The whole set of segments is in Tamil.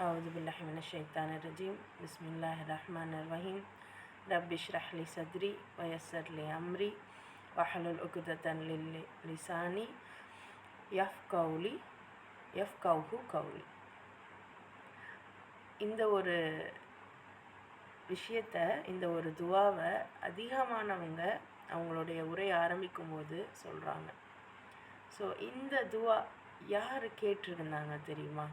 أعوذ بالله من الشيطان الرجيم. بسم الله الرحمن الرحيم. رب اشرح لي صدري ويسر لي أمري واحلل عقدة من لساني يفقهوا قولي. இந்த ஒரு விஷயத்தை, இந்த ஒரு துவாவை அதிகமானவங்க அவங்களுடைய உரை ஆரம்பிக்கும் போது சொல்கிறாங்க. ஸோ இந்த துவா யார் கேட்டிருந்தாங்க தெரியுமா?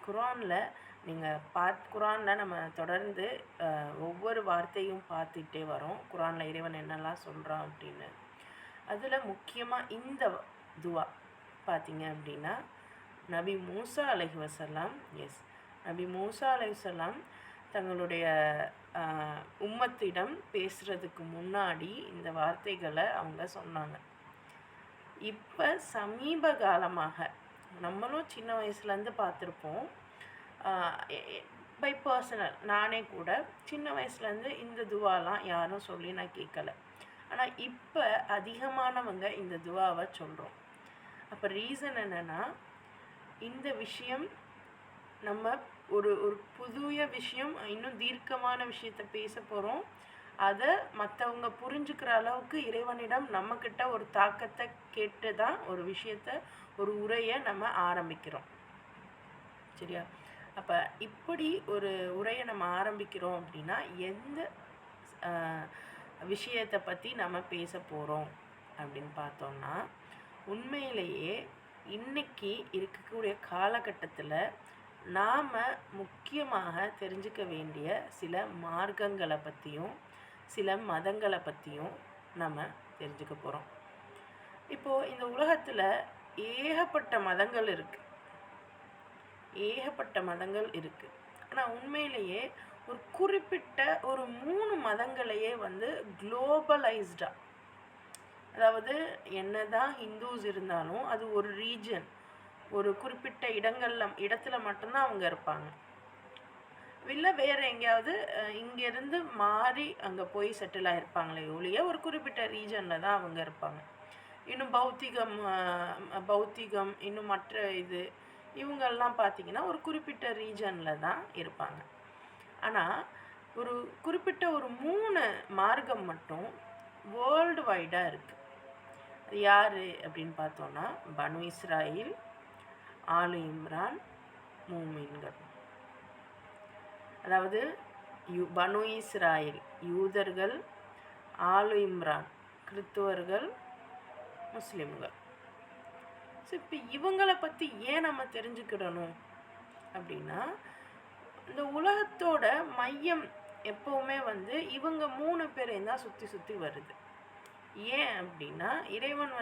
குரானில் நீங்கள் குரானில் நம்ம தொடர்ந்து ஒவ்வொரு வார்த்தையும் பார்த்துட்டே வரோம். குரானில் இறைவன் என்னெல்லாம் சொல்கிறான் அப்படின்னு. அதில் முக்கியமாக இந்த துவா பார்த்தீங்க அப்படின்னா, நபி மூசா அலைஹிவஸலாம் நபி மூசா அலைஹிவஸலாம் தங்களுடைய உம்மத்திடம் பேசுகிறதுக்கு முன்னாடி இந்த வார்த்தைகளை அவங்க சொன்னாங்க. இப்போ சமீப காலமாக நம்மளும் சின்ன வயசுலேருந்து பார்த்துருப்போம். பை பர்சனல் நானே கூட சின்ன வயசுலேருந்து இந்த துவாலாம் யாரும் சொல்லி நான் கேட்கல. ஆனால் இப்போ அதிகமானவங்க இந்த துவாவை சொல்கிறோம். அப்போ ரீசன் என்னென்னா, இந்த விஷயம் நம்ம ஒரு புதிய விஷயம், இன்னும் தீர்க்கமான விஷயத்தை பேச போகிறோம். அதை மற்றவங்க புரிஞ்சுக்கிற அளவுக்கு இறைவனிடம் நம்மக்கிட்ட ஒரு தாக்கத்தை கேட்டு தான் ஒரு விஷயத்தை, ஒரு உரையை நம்ம ஆரம்பிக்கிறோம். சரியா? அப்போ இப்படி ஒரு உரையை நம்ம ஆரம்பிக்கிறோம் அப்படின்னா எந்த விஷயத்தை பற்றி நம்ம பேச போகிறோம் அப்படின்னு பார்த்தோம்னா, உண்மையிலேயே இன்றைக்கி இருக்கக்கூடிய காலகட்டத்தில் நாம் முக்கியமாக தெரிஞ்சுக்க வேண்டிய சில மார்க்கங்களை பற்றியும் சில மதங்களை பற்றியும் நம்ம தெரிஞ்சுக்க போகிறோம். இப்போது இந்த உலகத்தில் ஏகப்பட்ட மதங்கள் இருக்குது. ஆனால் உண்மையிலேயே ஒரு குறிப்பிட்ட ஒரு 3 மதங்களையே குளோபலைஸ்டாக, அதாவது என்னதான் ஹிந்துஸ் இருந்தாலும் அது ஒரு ரீஜன், ஒரு குறிப்பிட்ட இடத்துல மட்டும்தான் அவங்க இருப்பாங்க. இல்லை வேறு எங்கேயாவது இங்கேருந்து மாறி அங்கே போய் செட்டில் ஆகிருப்பாங்களே ஒழிய ஒரு குறிப்பிட்ட ரீஜனில் தான் அவங்க இருப்பாங்க. இன்னும் பௌத்திகம் இன்னும் மற்ற இவங்கெல்லாம் பார்த்திங்கன்னா ஒரு குறிப்பிட்ட ரீஜனில் தான் இருப்பாங்க. ஆனால் ஒரு குறிப்பிட்ட ஒரு 3 மார்க்கம் மட்டும் வேர்ல்டு வைடாக இருக்குது. அது யார் அப்படின்னு பார்த்தோன்னா, பனு இஸ்ராயில், ஆலு இம்ரான், மூமின்கள். அதாவது பனு இஸ்ராயில் யூதர்கள், ஆலு இம்ரான் கிறித்துவர்கள், முஸ்லிம்கள். ஸோ இப்போ இவங்களை பற்றி ஏன் நம்ம தெரிஞ்சுக்கிடணும் அப்படின்னா, இந்த உலகத்தோட மையம் எப்போவுமே இவங்க 3 பேரையும் தான் சுற்றி வருது. ஏன் அப்படின்னா, இறைவன்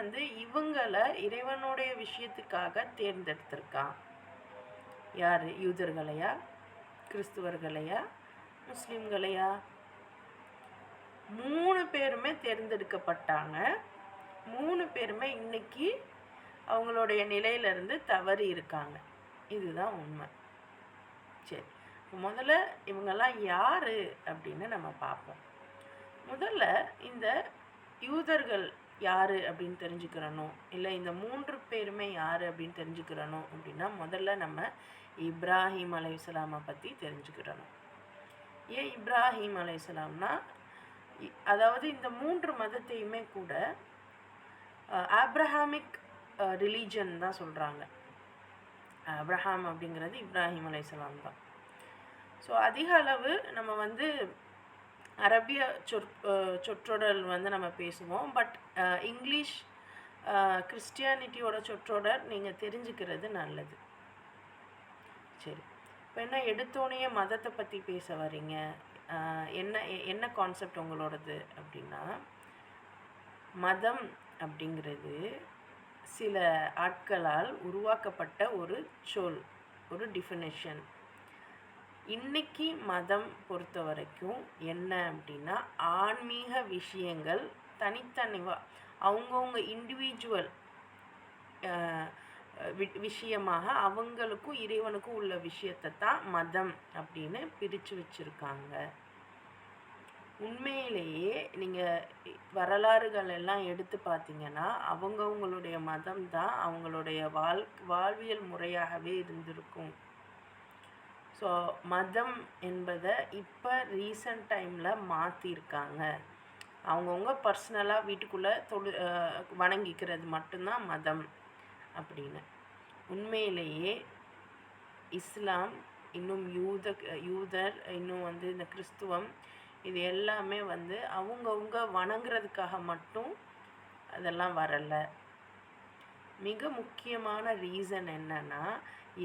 இவங்களை இறைவனுடைய விஷயத்துக்காக தேர்ந்தெடுத்திருக்கான். யார்? யூதர்களையா, கிறிஸ்துவர்களையா, முஸ்லிம்களையா? 3 பேருமே தேர்ந்தெடுக்கப்பட்டாங்க. 3 பேருமே இன்னைக்கு அவங்களுடைய நிலையிலிருந்து தவறி இருக்காங்க. இதுதான் உண்மை. சரி, முதல்ல இவங்கெல்லாம் யார் அப்படின்னு நம்ம பார்ப்போம். முதல்ல இந்த யூதர்கள் யார் அப்படின்னு தெரிஞ்சுக்கிறணும், இல்லை இந்த 3 பேருமே யார் அப்படின்னு தெரிஞ்சுக்கிறணும் அப்படின்னா, முதல்ல நம்ம இப்ராஹிம் அலைஹிஸ்ஸலாமை பற்றி தெரிஞ்சுக்கிறணும். ஏன் இப்ராஹிம் அலைஹிஸ்ஸலாம்னா, அதாவது இந்த 3 மதத்தையுமே கூட ஆப்ரஹாமிக் ரிலீஜன் தான் சொல்கிறாங்க. ஆப்ரஹாம் அப்படிங்கிறது இப்ராஹிம் அலைஹிஸ்ஸலாம் தான். ஸோ அதிக அளவு நம்ம அரபிய சொற்றொடர் நம்ம பேசுவோம். பட் இங்கிலீஷ் கிறிஸ்டியானிட்டியோட சொற்றொடர் நீங்கள் தெரிஞ்சுக்கிறது நல்லது. சரி, இப்போ என்ன எடுத்தோடனே மதத்தை பற்றி பேச வரீங்க, என்ன கான்செப்ட் உங்களோடது அப்படின்னா, மதம் அப்படிங்கிறது சில ஆட்களால் உருவாக்கப்பட்ட ஒரு சொல், ஒரு டிஃபினிஷன். இன்னைக்கு மதம் பொறுத்த வரைக்கும் என்ன அப்படின்னா, ஆன்மீக விஷயங்கள் தனித்தனிவாக அவங்கவுங்க இண்டிவிஜுவல் விஷயமாக அவங்களுக்கும் இறைவனுக்கும் உள்ள விஷயத்தை தான் மதம் அப்படின்னு பிரித்து வச்சுருக்காங்க. உண்மையிலேயே நீங்கள் வரலாறுகள் எல்லாம் எடுத்து பார்த்தீங்கன்னா, அவங்கவுங்களுடைய மதம் தான் அவங்களுடைய வாழ்வியல் முறையாகவே இருந்திருக்கும். ஸோ மதம் என்பதை இப்போ ரீசன்ட் டைமில் மாற்றிருக்காங்க. அவங்கவுங்க பர்சனலாக வீட்டுக்குள்ளே வணங்கிக்கிறது மட்டும்தான் மதம் அப்படின்னு. உண்மையிலேயே இஸ்லாம், இன்னும் யூதர், இன்னும் இந்த கிறிஸ்துவம், இது எல்லாமே அவங்கவுங்க வணங்குறதுக்காக மட்டும் அதெல்லாம் வரலை. மிக முக்கியமான ரீசன் என்னன்னா,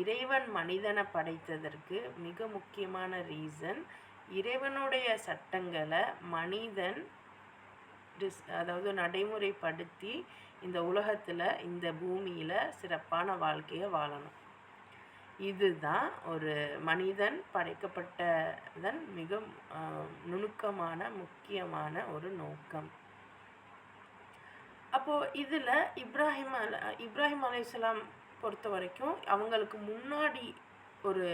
இறைவன் மனிதனை படைத்ததற்கு மிக முக்கியமான ரீசன், இறைவனுடைய சட்டங்களை மனிதன் அதாவது நடைமுறைப்படுத்தி இந்த உலகத்தில், இந்த பூமியில் சிறப்பான வாழ்க்கையை வாழணும். இதுதான் ஒரு மனிதன் படைக்கப்பட்டதன் மிக நுணுக்கமான முக்கியமான ஒரு நோக்கம். அப்போது இதில் இப்ராஹிம் அலைஹிஸ்ஸலாம் பொறுத்த வரைக்கும் அவங்களுக்கு முன்னாடி ஒரு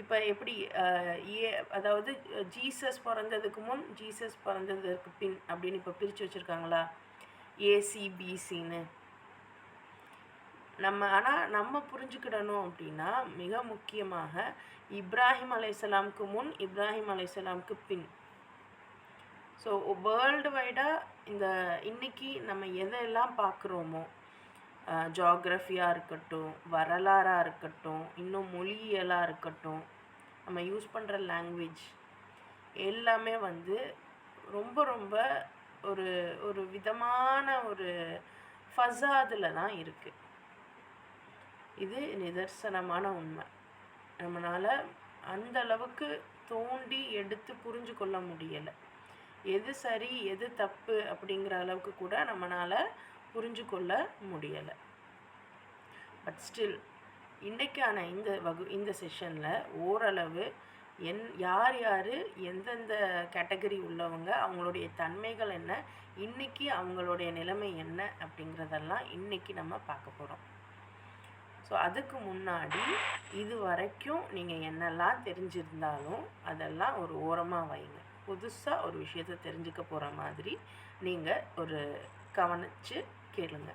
இப்போ எப்படி அதாவது ஜீசஸ் பிறந்ததுக்கு முன், ஜீசஸ் பிறந்ததுக்கு பின் அப்படின்னு இப்போ பிரித்து வச்சுருக்காங்களா, ஏசிபிசின்னு. ஆனால் நம்ம புரிஞ்சுக்கிடணும் அப்படின்னா, மிக முக்கியமாக இப்ராஹிம் அலைஹிஸ்ஸலாமுக்கு முன், இப்ராஹிம் அலைஹிஸ்ஸலாமுக்கு பின். ஸோ வேர்ல்டு வைடாக இன்றைக்கி நம்ம எதெல்லாம் பார்க்குறோமோ, ஜியாகிரஃபியாக இருக்கட்டும், வரலாறாக இருக்கட்டும், இன்னும் மொழியியலாக இருக்கட்டும், நம்ம யூஸ் பண்ணுற லாங்குவேஜ் எல்லாமே ரொம்ப ரொம்ப ஒரு ஒரு விதமான ஒரு ஃபஸாதில் தான் இருக்குது. இது நிதர்சனமான உண்மை. நம்மளால் அந்த அளவுக்கு தோண்டி எடுத்து புரிஞ்சு கொள்ள முடியலை. எது சரி எது தப்பு அப்படிங்கிற அளவுக்கு கூட நம்மளால் புரிஞ்சு கொள்ள முடியலை. பட் ஸ்டில் இன்றைக்கான இந்த செஷனில் ஓரளவு யார் எந்தெந்த கேட்டகரி உள்ளவங்க, அவங்களுடைய தன்மைகள் என்ன, இன்றைக்கி அவங்களுடைய நிலைமை என்ன அப்படிங்கிறதெல்லாம் இன்றைக்கி நம்ம பார்க்க போகிறோம். ஸோ அதுக்கு முன்னாடி இது வரைக்கும் நீங்கள் என்னெல்லாம் தெரிஞ்சிருந்தாலும் அதெல்லாம் ஒரு ஓரமாக வைங்க. புதுசாக ஒரு விஷயத்தை தெரிஞ்சுக்க போகிற மாதிரி நீங்கள் ஒரு கவனித்து கேளுங்க.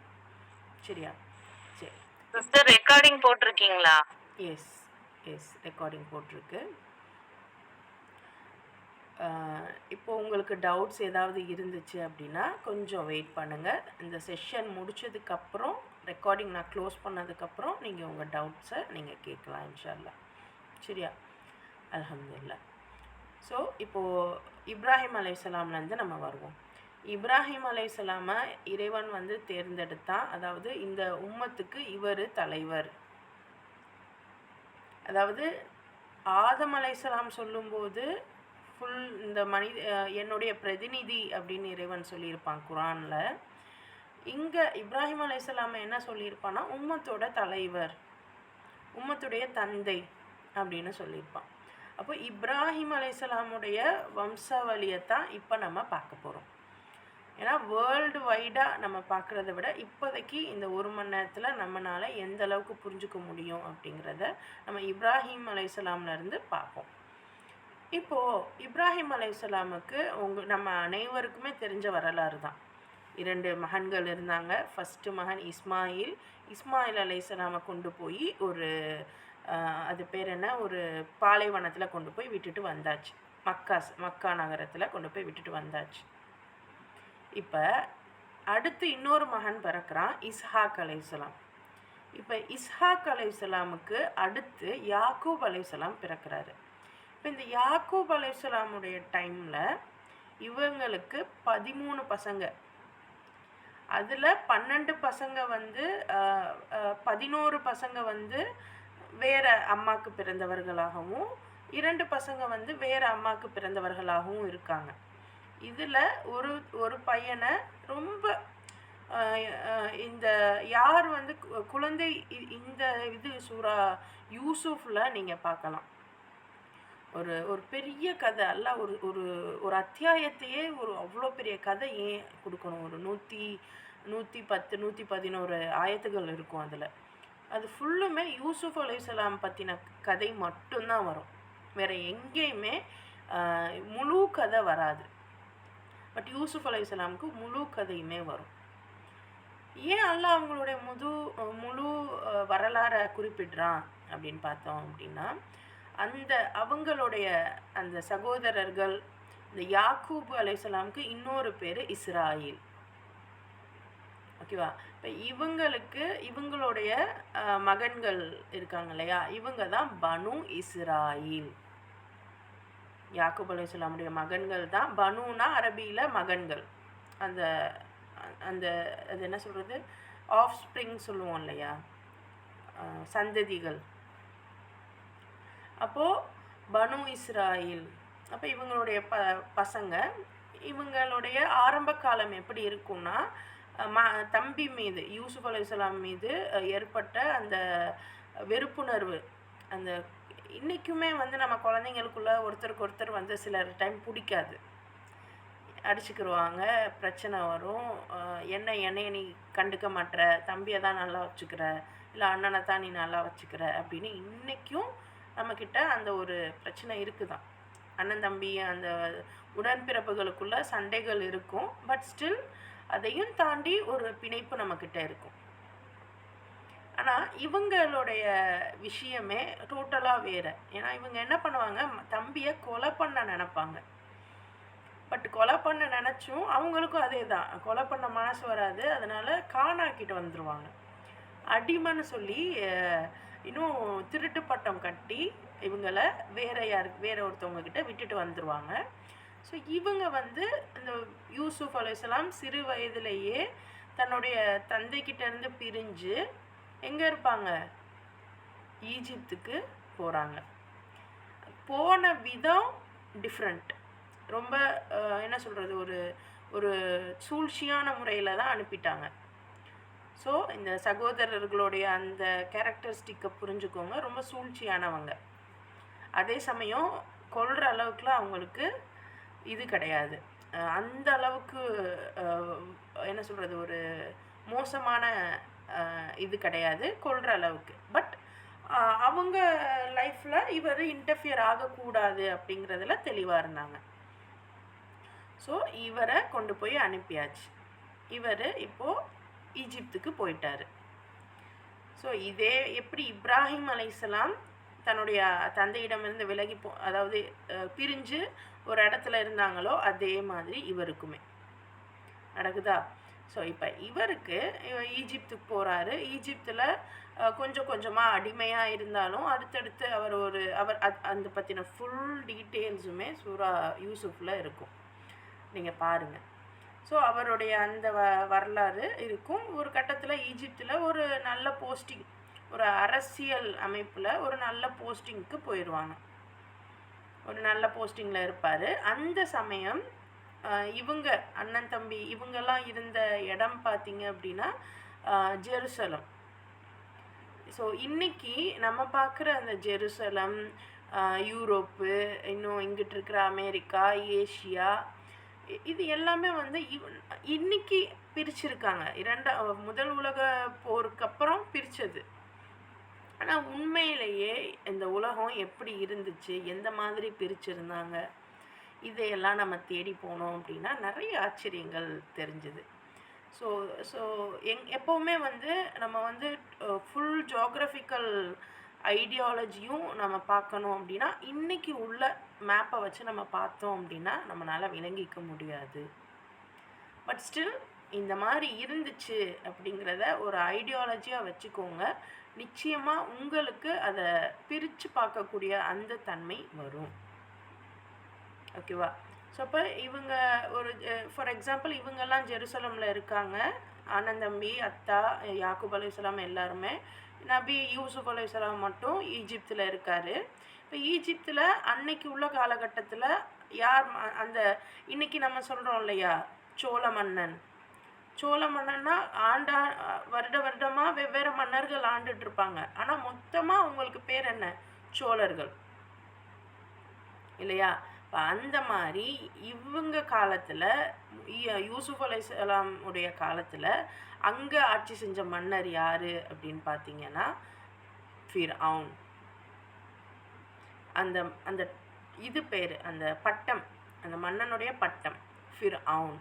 சரியா? சரி சிஸ்டர், ரெக்கார்டிங் போட்டிருக்கீங்களா? எஸ் ரெக்கார்டிங் போட்டிருக்கு. இப்போ உங்களுக்கு டவுட்ஸ் ஏதாவது இருந்துச்சு அப்படின்னா கொஞ்சம் வெயிட் பண்ணுங்கள். இந்த செஷன் முடித்ததுக்கப்புறம், ரெக்கார்டிங் நான் க்ளோஸ் பண்ணதுக்கப்புறம் நீங்கள் உங்கள் டவுட்ஸை நீங்கள் கேட்கலாம் இன்ஷா அல்லாஹ். சரியா? அல்ஹம்துலில்லாஹ். ஸோ இப்போது இப்ராஹிம் அலைஹிஸ்ஸலாம்லேருந்து நம்ம வருவோம். இப்ராஹிம் அலைஹிஸ்ஸலாமை இறைவன் தேர்ந்தெடுத்தான். அதாவது இந்த உம்மத்துக்கு இவர் தலைவர். அதாவது ஆதம் அலைஹிஸ்ஸலாம் சொல்லும்போது ஃபுல் இந்த என்னுடைய பிரதிநிதி அப்படின்னு இறைவன் சொல்லியிருப்பான் குரானில். இங்கே இப்ராஹிம் அலைஹிஸ்ஸலாமை என்ன சொல்லியிருப்பான்னா, உம்மத்தோட தலைவர், உம்மத்துடைய தந்தை அப்படின்னு சொல்லியிருப்பான். அப்போ இப்ராஹிம் அலைஹிஸ்ஸலாமுடைய வம்சாவளியைத்தான் இப்போ நம்ம பார்க்க போகிறோம். ஏன்னா வேர்ல்டு வைடாக நம்ம பார்க்குறத விட இப்போதைக்கு இந்த 1 மணி நேரத்தில் நம்மளால் எந்த அளவுக்கு புரிஞ்சுக்க முடியும் அப்படிங்கிறத நம்ம இப்ராஹிம் அலைஹிஸ்ஸலாம்லேருந்து பார்ப்போம். இப்போது இப்ராஹிம் அலைஹிஸ்ஸலாமுக்கு நம்ம அனைவருக்குமே தெரிஞ்ச வரலாறு தான். 2 மகன்கள் இருந்தாங்க. ஃபஸ்ட்டு மகன் இஸ்மாயில் அலைஹிஸ்ஸலாமை கொண்டு போய் அது பேர் என்ன, ஒரு பாலைவனத்தில் கொண்டு போய் விட்டுட்டு வந்தாச்சு. மக்கா நகரத்தில் கொண்டு போய் விட்டுட்டு வந்தாச்சு. இப்போ அடுத்து இன்னொரு மகன் பிறக்கிறான், இஸ்ஹாக் அலைஹிஸ்ஸலாம். இப்போ இஸ்ஹாக் அலைஹிஸ்ஸலாமுக்கு அடுத்து யாக்கூப் அலைஹிஸ்ஸலாம் பிறக்கிறாரு. இப்போ இந்த யாக்கூப் அலைஹிஸ்ஸலாமுடைய டைமில் இவங்களுக்கு 13 பசங்க. அதில் 12 பசங்க 11 பசங்க வேறு அம்மாவுக்கு பிறந்தவர்களாகவும், 2 பசங்க வேறு அம்மாவுக்கு பிறந்தவர்களாகவும் இருக்காங்க. இதில் ஒரு பையனை ரொம்ப இந்த யார் குழந்தை இந்த சூரா யூசுஃபில் நீங்கள் பார்க்கலாம். ஒரு பெரிய கதை அல்ல, ஒரு அத்தியாயத்தையே அவ்வளோ பெரிய கதை ஏன் கொடுக்கணும்? ஒரு 110 111 ஆயத்துகள் இருக்கும். அது ஃபுல்லுமே யூசுஃப் அலைஹிஸ்ஸலாம் பற்றின கதை மட்டும்தான் வரும். வேறு எங்கேயுமே முழு கதை வராது. பட் யூசுஃப் அலைஹிஸ்ஸலாமுக்கு முழு கதையுமே வரும். ஏன் அல்லாஹ் அவங்களுடைய முழு வரலாறை குறிப்பிடுறான் அப்படின்னு பார்த்தோம் அப்படின்னா, அந்த அவங்களுடைய அந்த சகோதரர்கள், இந்த யாக்கூப் அலைஹிஸ்ஸலாமுக்கு இன்னொரு பேர் இஸ்ராயில். ஓகேவா? இப்போ இவங்களுக்கு இவங்களுடைய மகன்கள் இருக்காங்க இல்லையா, இவங்க தான் பனு இஸ்ராயில். யாக்கூப் அலைஹிஸ்ஸலாமுடைய மகன்கள் தான். பனுனா அரபியில் மகன்கள். அந்த அந்த அது என்ன சொல்கிறது, ஆஃப் ஸ்ப்ரிங் சொல்லுவோம் இல்லையா, சந்ததிகள். அப்போது பனு இஸ்ராயில். அப்போ இவங்களுடைய பசங்க, இவங்களுடைய ஆரம்ப காலம் எப்படி இருக்கும்னா, தம்பி மீது, யூசுப் அலைஹிஸ்ஸலாம் மீது ஏற்பட்ட அந்த வெறுப்புணர்வு, அந்த இன்றைக்குமே வந்து நம்ம குழந்தைங்களுக்குள்ள ஒருத்தருக்கு ஒருத்தர் வந்து சில டைம் பிடிக்காது, அடிச்சுக்கிடுவாங்க, பிரச்சனை வரும். என்னைய நீ கண்டுக்க மாட்டுற, தம்பியை தான் நல்லா வச்சுக்கிற, இல்லை அண்ணனை தான் நீ நல்லா வச்சுக்கிற அப்படின்னு இன்றைக்கும் நம்மக்கிட்ட அந்த ஒரு பிரச்சனை இருக்குதான். அண்ணன் தம்பி அந்த உடன்பிறப்புகளுக்குள்ள சண்டைகள் இருக்கும். பட் ஸ்டில் அதையும் தாண்டி ஒரு பிணைப்பு நம்மக்கிட்ட இருக்கும். ஆனால் இவங்களுடைய விஷயமே டோட்டலாக வேறு. ஏன்னா இவங்க என்ன பண்ணுவாங்க, தம்பியை கொலை பண்ண நினைப்பாங்க. பட் கொலை பண்ண நினச்சும் அவங்களுக்கும் அதே தான், கொலை பண்ண மனசு வராது. அதனால் காணாக்கிட்டு வந்துடுவாங்க. அடிமைன்னு சொல்லி இன்னும் திருட்டு பட்டம் கட்டி இவங்களை வேற ஒருத்தவங்க கிட்ட விட்டுட்டு வந்துடுவாங்க. ஸோ இவங்க வந்து இந்த யூசுப் அலைஹிஸ்ஸலாம் சிறு வயதிலேயே தன்னுடைய தந்தைக்கிட்டேருந்து பிரிஞ்சு எங்கே இருப்பாங்க, ஈஜிப்துக்கு போகிறாங்க. போன விதம் டிஃப்ரெண்ட். ரொம்ப என்ன சொல்கிறது, ஒரு சூழ்ச்சியான முறையில் தான் அனுப்பிட்டாங்க. ஸோ இந்த சகோதரர்களுடைய அந்த கேரக்டரிஸ்டிக்கை புரிஞ்சுக்கோங்க, ரொம்ப சூழ்ச்சியானவங்க. அதே சமயம் கொல்ற அளவுக்குலாம் அவங்களுக்கு இது கிடையாது, அந்த அளவுக்கு என்ன சொல்கிறது, ஒரு மோசமான இது கிடையாது கொல்ற அளவுக்கு. பட் அவங்க லைஃப்பில் இவர் இன்டர்ஃபியர் ஆகக்கூடாது அப்படிங்கிறதுல தெளிவாக இருந்தாங்க. ஸோ இவரை கொண்டு போய் அனுப்பியாச்சு. இவர் இப்போது ஈஜிப்துக்கு போயிட்டார். ஸோ இதே எப்படி இப்ராஹிம் அலைஹிஸ்ஸலாம் தன்னுடைய தந்தையிடமிருந்து விலகி அதாவது பிரிஞ்சு ஒரு இடத்துல இருந்தாங்களோ அதே மாதிரி இவருக்குமே நடக்குதா. ஸோ இப்போ இவருக்கு ஈஜிப்துக்கு போகிறாரு. ஈஜிப்தில் கொஞ்சம் கொஞ்சமாக அடிமையாக இருந்தாலும் அடுத்தடுத்து அவர் அந்த பற்றின ஃபுல் டீட்டெயில்ஸுமே சூரா யூசுஃபில் இருக்கும், நீங்கள் பாருங்கள். ஸோ அவருடைய அந்த வரலாறு இருக்கும். ஒரு கட்டத்தில் ஈஜிப்தில் ஒரு நல்ல போஸ்டிங், ஒரு அரசியல் அமைப்பில் ஒரு நல்ல போஸ்டிங்க்கு போயிடுவாங்க, ஒரு நல்ல போஸ்டிங்கில் இருப்பார். அந்த சமயம் இவங்க அண்ணன் தம்பி இவங்கெல்லாம் இருந்த இடம் பார்த்திங்க அப்படின்னா ஜெருசலம். ஸோ இன்றைக்கி நம்ம பார்க்குற அந்த ஜெருசலம், யூரோப்பு, இன்னும் இங்கிட்டு இருக்கிற அமெரிக்கா, ஏஷியா, இது எல்லாமே வந்து இன்னைக்கு பிரிச்சிருக்காங்க. முதல் உலக போருக்கு அப்புறம் பிரித்தது. ஆனால் உண்மையிலேயே இந்த உலகம் எப்படி இருந்துச்சு, எந்த மாதிரி பிரிச்சிருந்தாங்க, இதையெல்லாம் நம்ம தேடி போனோம் அப்படின்னா நிறைய ஆச்சரியங்கள் தெரிஞ்சுது. ஸோ ஸோ எப்போவுமே வந்து நம்ம வந்து ஃபுல் ஜியோகிராஃபிக்கல் ஐடியாலஜியும் நம்ம பார்க்கணும் அப்படின்னா இன்றைக்கி உள்ள மேப்பை வச்சு நம்ம பார்த்தோம் அப்படின்னா நம்மளால் விளங்கிக்க முடியாது. பட் ஸ்டில் இந்த மாதிரி இருந்துச்சு அப்படிங்கிறத ஒரு ஐடியாலஜியாக வச்சுக்கோங்க. நிச்சயமாக உங்களுக்கு அதை பிரித்து பார்க்கக்கூடிய அந்த தன்மை வரும். ஓகேவா? ஸோ அப்போ இவங்க ஒரு ஃபார் எக்ஸாம்பிள் இவங்கெல்லாம் ஜெருசலமில் இருக்காங்க. அண்ணன் தம்பி, அத்தா, யாக்கூப் அலைஹிஸ்ஸலாம் எல்லாருமே. நபி யூசுப் அலைஹிஸ்ஸலாம் மட்டும் ஈஜிப்தில் இருக்கார். இப்போ ஈஜிப்தில் அன்னைக்கு உள்ள காலகட்டத்தில் யார் அந்த இன்றைக்கி நம்ம சொல்கிறோம் இல்லையா, சோழ மன்னன். சோழ மன்னன்னா வருடமாக வெவ்வேறு மன்னர்கள் ஆண்டுட்ருப்பாங்க. ஆனால் மொத்தமாக அவங்களுக்கு பேர் என்ன, சோழர்கள் இல்லையா? இப்போ அந்த மாதிரி இவங்க காலத்தில் யூசுப் அலைஹிஸ்ஸலாம் உடைய காலத்தில் அங்கே ஆட்சி செஞ்ச மன்னர் யார் அப்படின்னு பார்த்தீங்கன்னா ஃபிர்அவுன். அந்த அந்த இது பேர், அந்த பட்டம், அந்த மன்னனுடைய பட்டம் ஃபிர்அவுன்.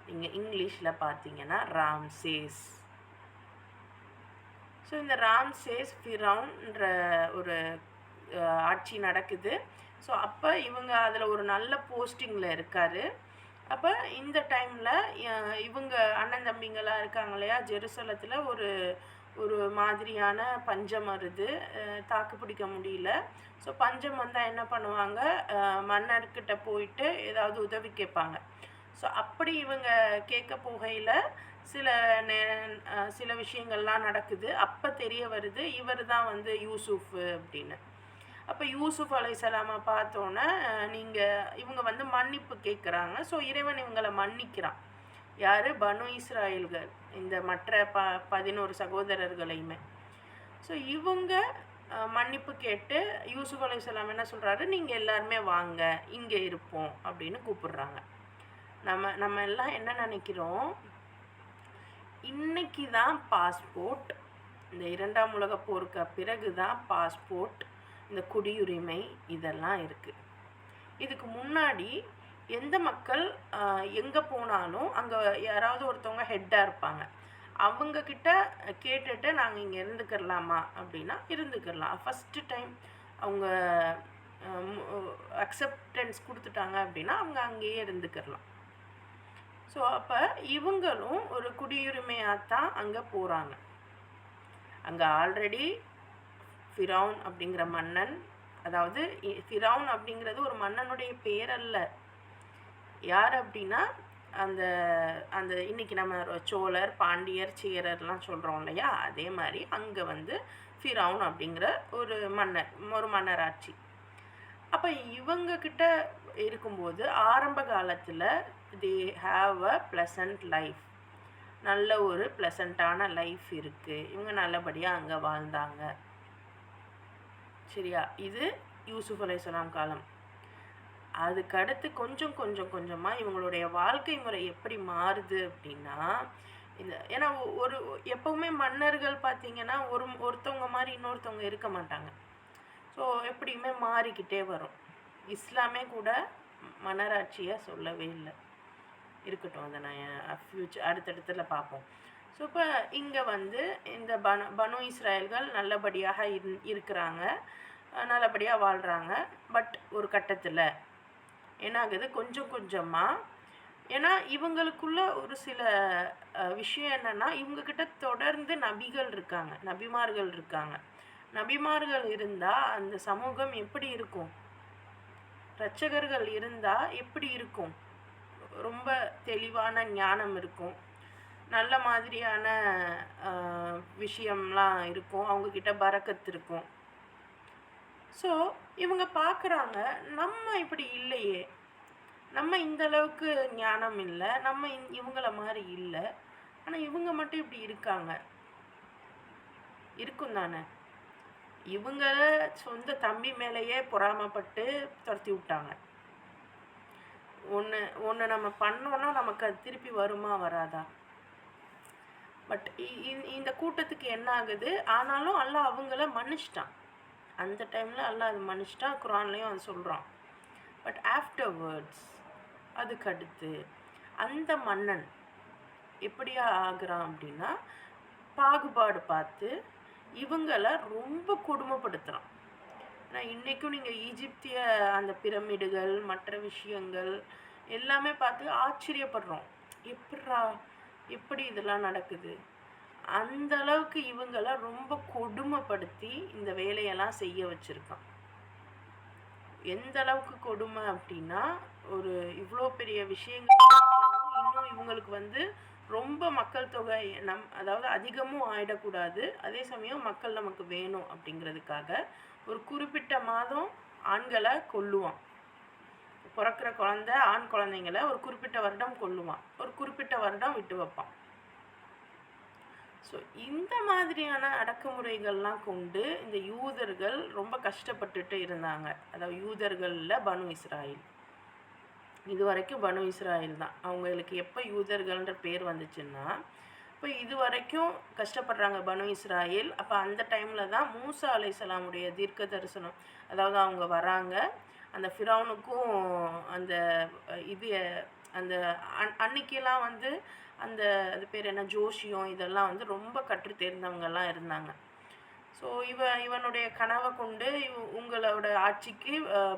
நீங்கள் இங்கிலீஷில் பார்த்தீங்கன்னா ராம்சேஸ். ஸோ இந்த ராம்சேஸ் ஃபிர்அவுன்ற ஒரு ஆட்சி நடக்குது. ஸோ அப்போ இவங்க அதில் ஒரு நல்ல போஸ்டிங்கில் இருக்கார். அப்போ இந்த டைமில் இவங்க அண்ணன் தம்பிங்களாம் இருக்காங்க இல்லையா, ஜெருசலத்தில் ஒரு ஒரு மாதிரியான பஞ்சம் வருது. தாக்கு பிடிக்க முடியல. ஸோ பஞ்சம் வந்தால் என்ன பண்ணுவாங்க, மன்னர்கிட்ட போயிட்டு ஏதாவது உதவி கேட்பாங்க. ஸோ அப்படி இவங்க கேட்க போகையில் சில சில விஷயங்கள்லாம் நடக்குது. அப்போ தெரிய வருது இவர் தான் வந்து யூசுஃப் அப்படின்னு. அப்போ யூசுஃப் அலைஹிஸ்ஸலாமை பார்த்தோன்னே இவங்க வந்து மன்னிப்பு கேட்குறாங்க. ஸோ இறைவன் இவங்களை மன்னிக்கிறான். யார்? பனு இஸ்ராயல்கள், இந்த மற்ற 11 சகோதரர்களையுமே. ஸோ இவங்க மன்னிப்பு கேட்டு யூசுஃப் அலைஹிஸ்ஸலாம் என்ன சொல்கிறாரு, நீங்கள் எல்லாருமே வாங்க இங்கே இருப்போம் அப்படின்னு கூப்பிடுறாங்க. நம்ம எல்லாம் என்ன நினைக்கிறோம், இன்னைக்கு தான் பாஸ்போர்ட், இந்த 2ஆம் உலகப் போருக்கு பிறகு தான் பாஸ்போர்ட், இந்த குடியுரிமை இதெல்லாம் இருக்குது. இதுக்கு முன்னாடி எந்த மக்கள் எங்கே போனாலும் அங்கே யாராவது ஒருத்தவங்க ஹெட்டாக இருப்பாங்க. அவங்கக்கிட்ட கேட்டுட்டு நாங்கள் இங்கே இருந்துக்கிறலாமா அப்படின்னா இருந்துக்கிறலாம். ஃபஸ்ட்டு டைம் அவங்க அக்செப்டன்ஸ் கொடுத்துட்டாங்க அப்படின்னா அவங்க அங்கேயே இருந்துக்கிறலாம். ஸோ அப்போ இவங்களும் ஒரு குடியுரிமையாக தான் அங்கே போகிறாங்க. அங்கே ஆல்ரெடி ஃபிரௌன் அப்படிங்கிற மன்னன், அதாவது ஃபிரௌன் அப்படிங்கிறது ஒரு மன்னனுடைய பேர் அல்ல. யார் அப்படின்னா அந்த அந்த இன்னைக்கு நம்ம சோழர், பாண்டியர், சேரர்லாம் சொல்கிறோம் இல்லையா, அதே மாதிரி அங்கே வந்து ஃபிரௌன் அப்படிங்கிற ஒரு மன்னராட்சி. அப்போ இவங்கக்கிட்ட இருக்கும்போது ஆரம்ப காலத்தில் they have a pleasant life, நல்ல ஒரு ப்ளசண்ட்டான லைஃப் இருக்குது. இவங்க நல்லபடியாக அங்கே வாழ்ந்தாங்க. சரியா? இது யூசுஃப் அலைஹிஸ்ஸலாம் காலம். அதுக்கடுத்து கொஞ்சமாக இவங்களுடைய வாழ்க்கை முறை எப்படி மாறுது அப்படின்னா, ஏன்னா எப்போவுமே மன்னர்கள் பார்த்தீங்கன்னா ஒருத்தவங்க மாதிரி இன்னொருத்தவங்க இருக்க மாட்டாங்க. ஸோ எப்படியுமே மாறிக்கிட்டே வரும். இஸ்லாமே கூட மன்னராட்சியை சொல்லவே இல்லை. இருக்கட்டும், அதை நான் அடுத்தடுத்துல பார்ப்போம். ஸோ இப்போ இங்கே வந்து இந்த பனு இஸ்ராயல்கள் நல்லபடியாக இருக்கிறாங்க, நல்லபடியாக வாழ்கிறாங்க. பட் ஒரு கட்டத்தில் என்ன ஆகுது, கொஞ்சமாக, ஏன்னா இவங்களுக்குள்ள ஒரு சில விஷயம் என்னென்னா, இவங்கக்கிட்ட தொடர்ந்து நபிமார்கள் இருக்காங்க. நபிமார்கள் இருந்தால் அந்த சமூகம் எப்படி இருக்கும், இரட்சகர்கள் இருந்தால் எப்படி இருக்கும், ரொம்ப தெளிவான ஞானம் இருக்கும், நல்ல மாதிரியான விஷயம்லாம் இருக்கும், அவங்கக்கிட்ட பரக்கத்து இருக்கும். ஸோ இவங்க பார்க்குறாங்க, நம்ம இப்படி இல்லையே, நம்ம இந்த அளவுக்கு ஞானம் இல்லை, நம்ம இவங்கள மாதிரி இல்லை, ஆனால் இவங்க மட்டும் இப்படி இருக்காங்க. இருக்கும் தானே. இவங்கள சொந்த தம்பி மேலேயே பொறாமப்பட்டு துரத்தி விட்டாங்க. ஒன்று நம்ம பண்ணோன்னா நமக்கு அது திருப்பி வருமா வராதா? பட் இந்த கூட்டத்துக்கு என்ன ஆகுது, ஆனாலும் அல்லாஹ் அவங்கள மன்னிச்சிட்டான். அந்த டைமில் அல்லாஹ் அது மன்னிச்சிட்டான். குரான்லேயும் அது சொல்கிறான். பட் ஆஃப்டர்வேர்ட்ஸ், அதுக்கடுத்து அந்த மன்னன் எப்படியா ஆகுறான் அப்படின்னா, பாகுபாடு பார்த்து இவங்கள ரொம்ப கொடுமைப்படுத்துகிறான். ஏன்னா இன்றைக்கும் நீங்கள் ஈஜிப்திய அந்த பிரமிடுகள், மற்ற விஷயங்கள் எல்லாமே பார்த்து ஆச்சரியப்படுறோம். எப்படி இதெல்லாம் நடக்குது? அந்த அளவுக்கு இவங்கள ரொம்ப கொடுமைப்படுத்தி இந்த வேலையெல்லாம் செய்ய வச்சுருக்கான். எந்த அளவுக்கு கொடுமை அப்படின்னா, ஒரு இவ்வளோ பெரிய விஷயங்கள் இன்னும் இவங்களுக்கு வந்து ரொம்ப மக்கள் தொகை அதாவது அதிகமும் ஆயிடக்கூடாது, அதே சமயம் மக்கள் நமக்கு வேணும் அப்படிங்கிறதுக்காக ஒரு குறிப்பிட்ட மாதம் ஆண்களை கொல்லுவான். பிறக்கிற ஆண் குழந்தைங்களை ஒரு குறிப்பிட்ட வருடம் கொல்லுவான், ஒரு குறிப்பிட்ட வருடம் விட்டு வைப்பான். ஸோ இந்த மாதிரியான அடக்குமுறைகள்லாம் கொண்டு இந்த யூதர்கள் ரொம்ப கஷ்டப்பட்டுட்டு இருந்தாங்க. அதாவது யூதர்களில் பனு இஸ்ராயில், இது வரைக்கும் பனு இஸ்ராயில் தான். அவங்களுக்கு எப்போ யூதர்கள்ன்ற பேர் வந்துச்சுன்னா, இப்போ இது வரைக்கும் கஷ்டப்படுறாங்க பனு இஸ்ராயில். அப்போ அந்த டைமில் தான் மூசா அலைஹிஸ்ஸலாமுடைய தீர்க்க தரிசனம், அதாவது அவங்க வராங்க, அந்த ஃபிரௌனுக்கும் அந்த அந்த அன்னைக்கெல்லாம் வந்து அது பேர் என்ன, ஜோஷியம், இதெல்லாம் வந்து ரொம்ப கற்று தேர்ந்தவங்கெல்லாம் இருந்தாங்க. ஸோ இவனுடைய கனவை கொண்டு உங்களோட ஆட்சிக்கு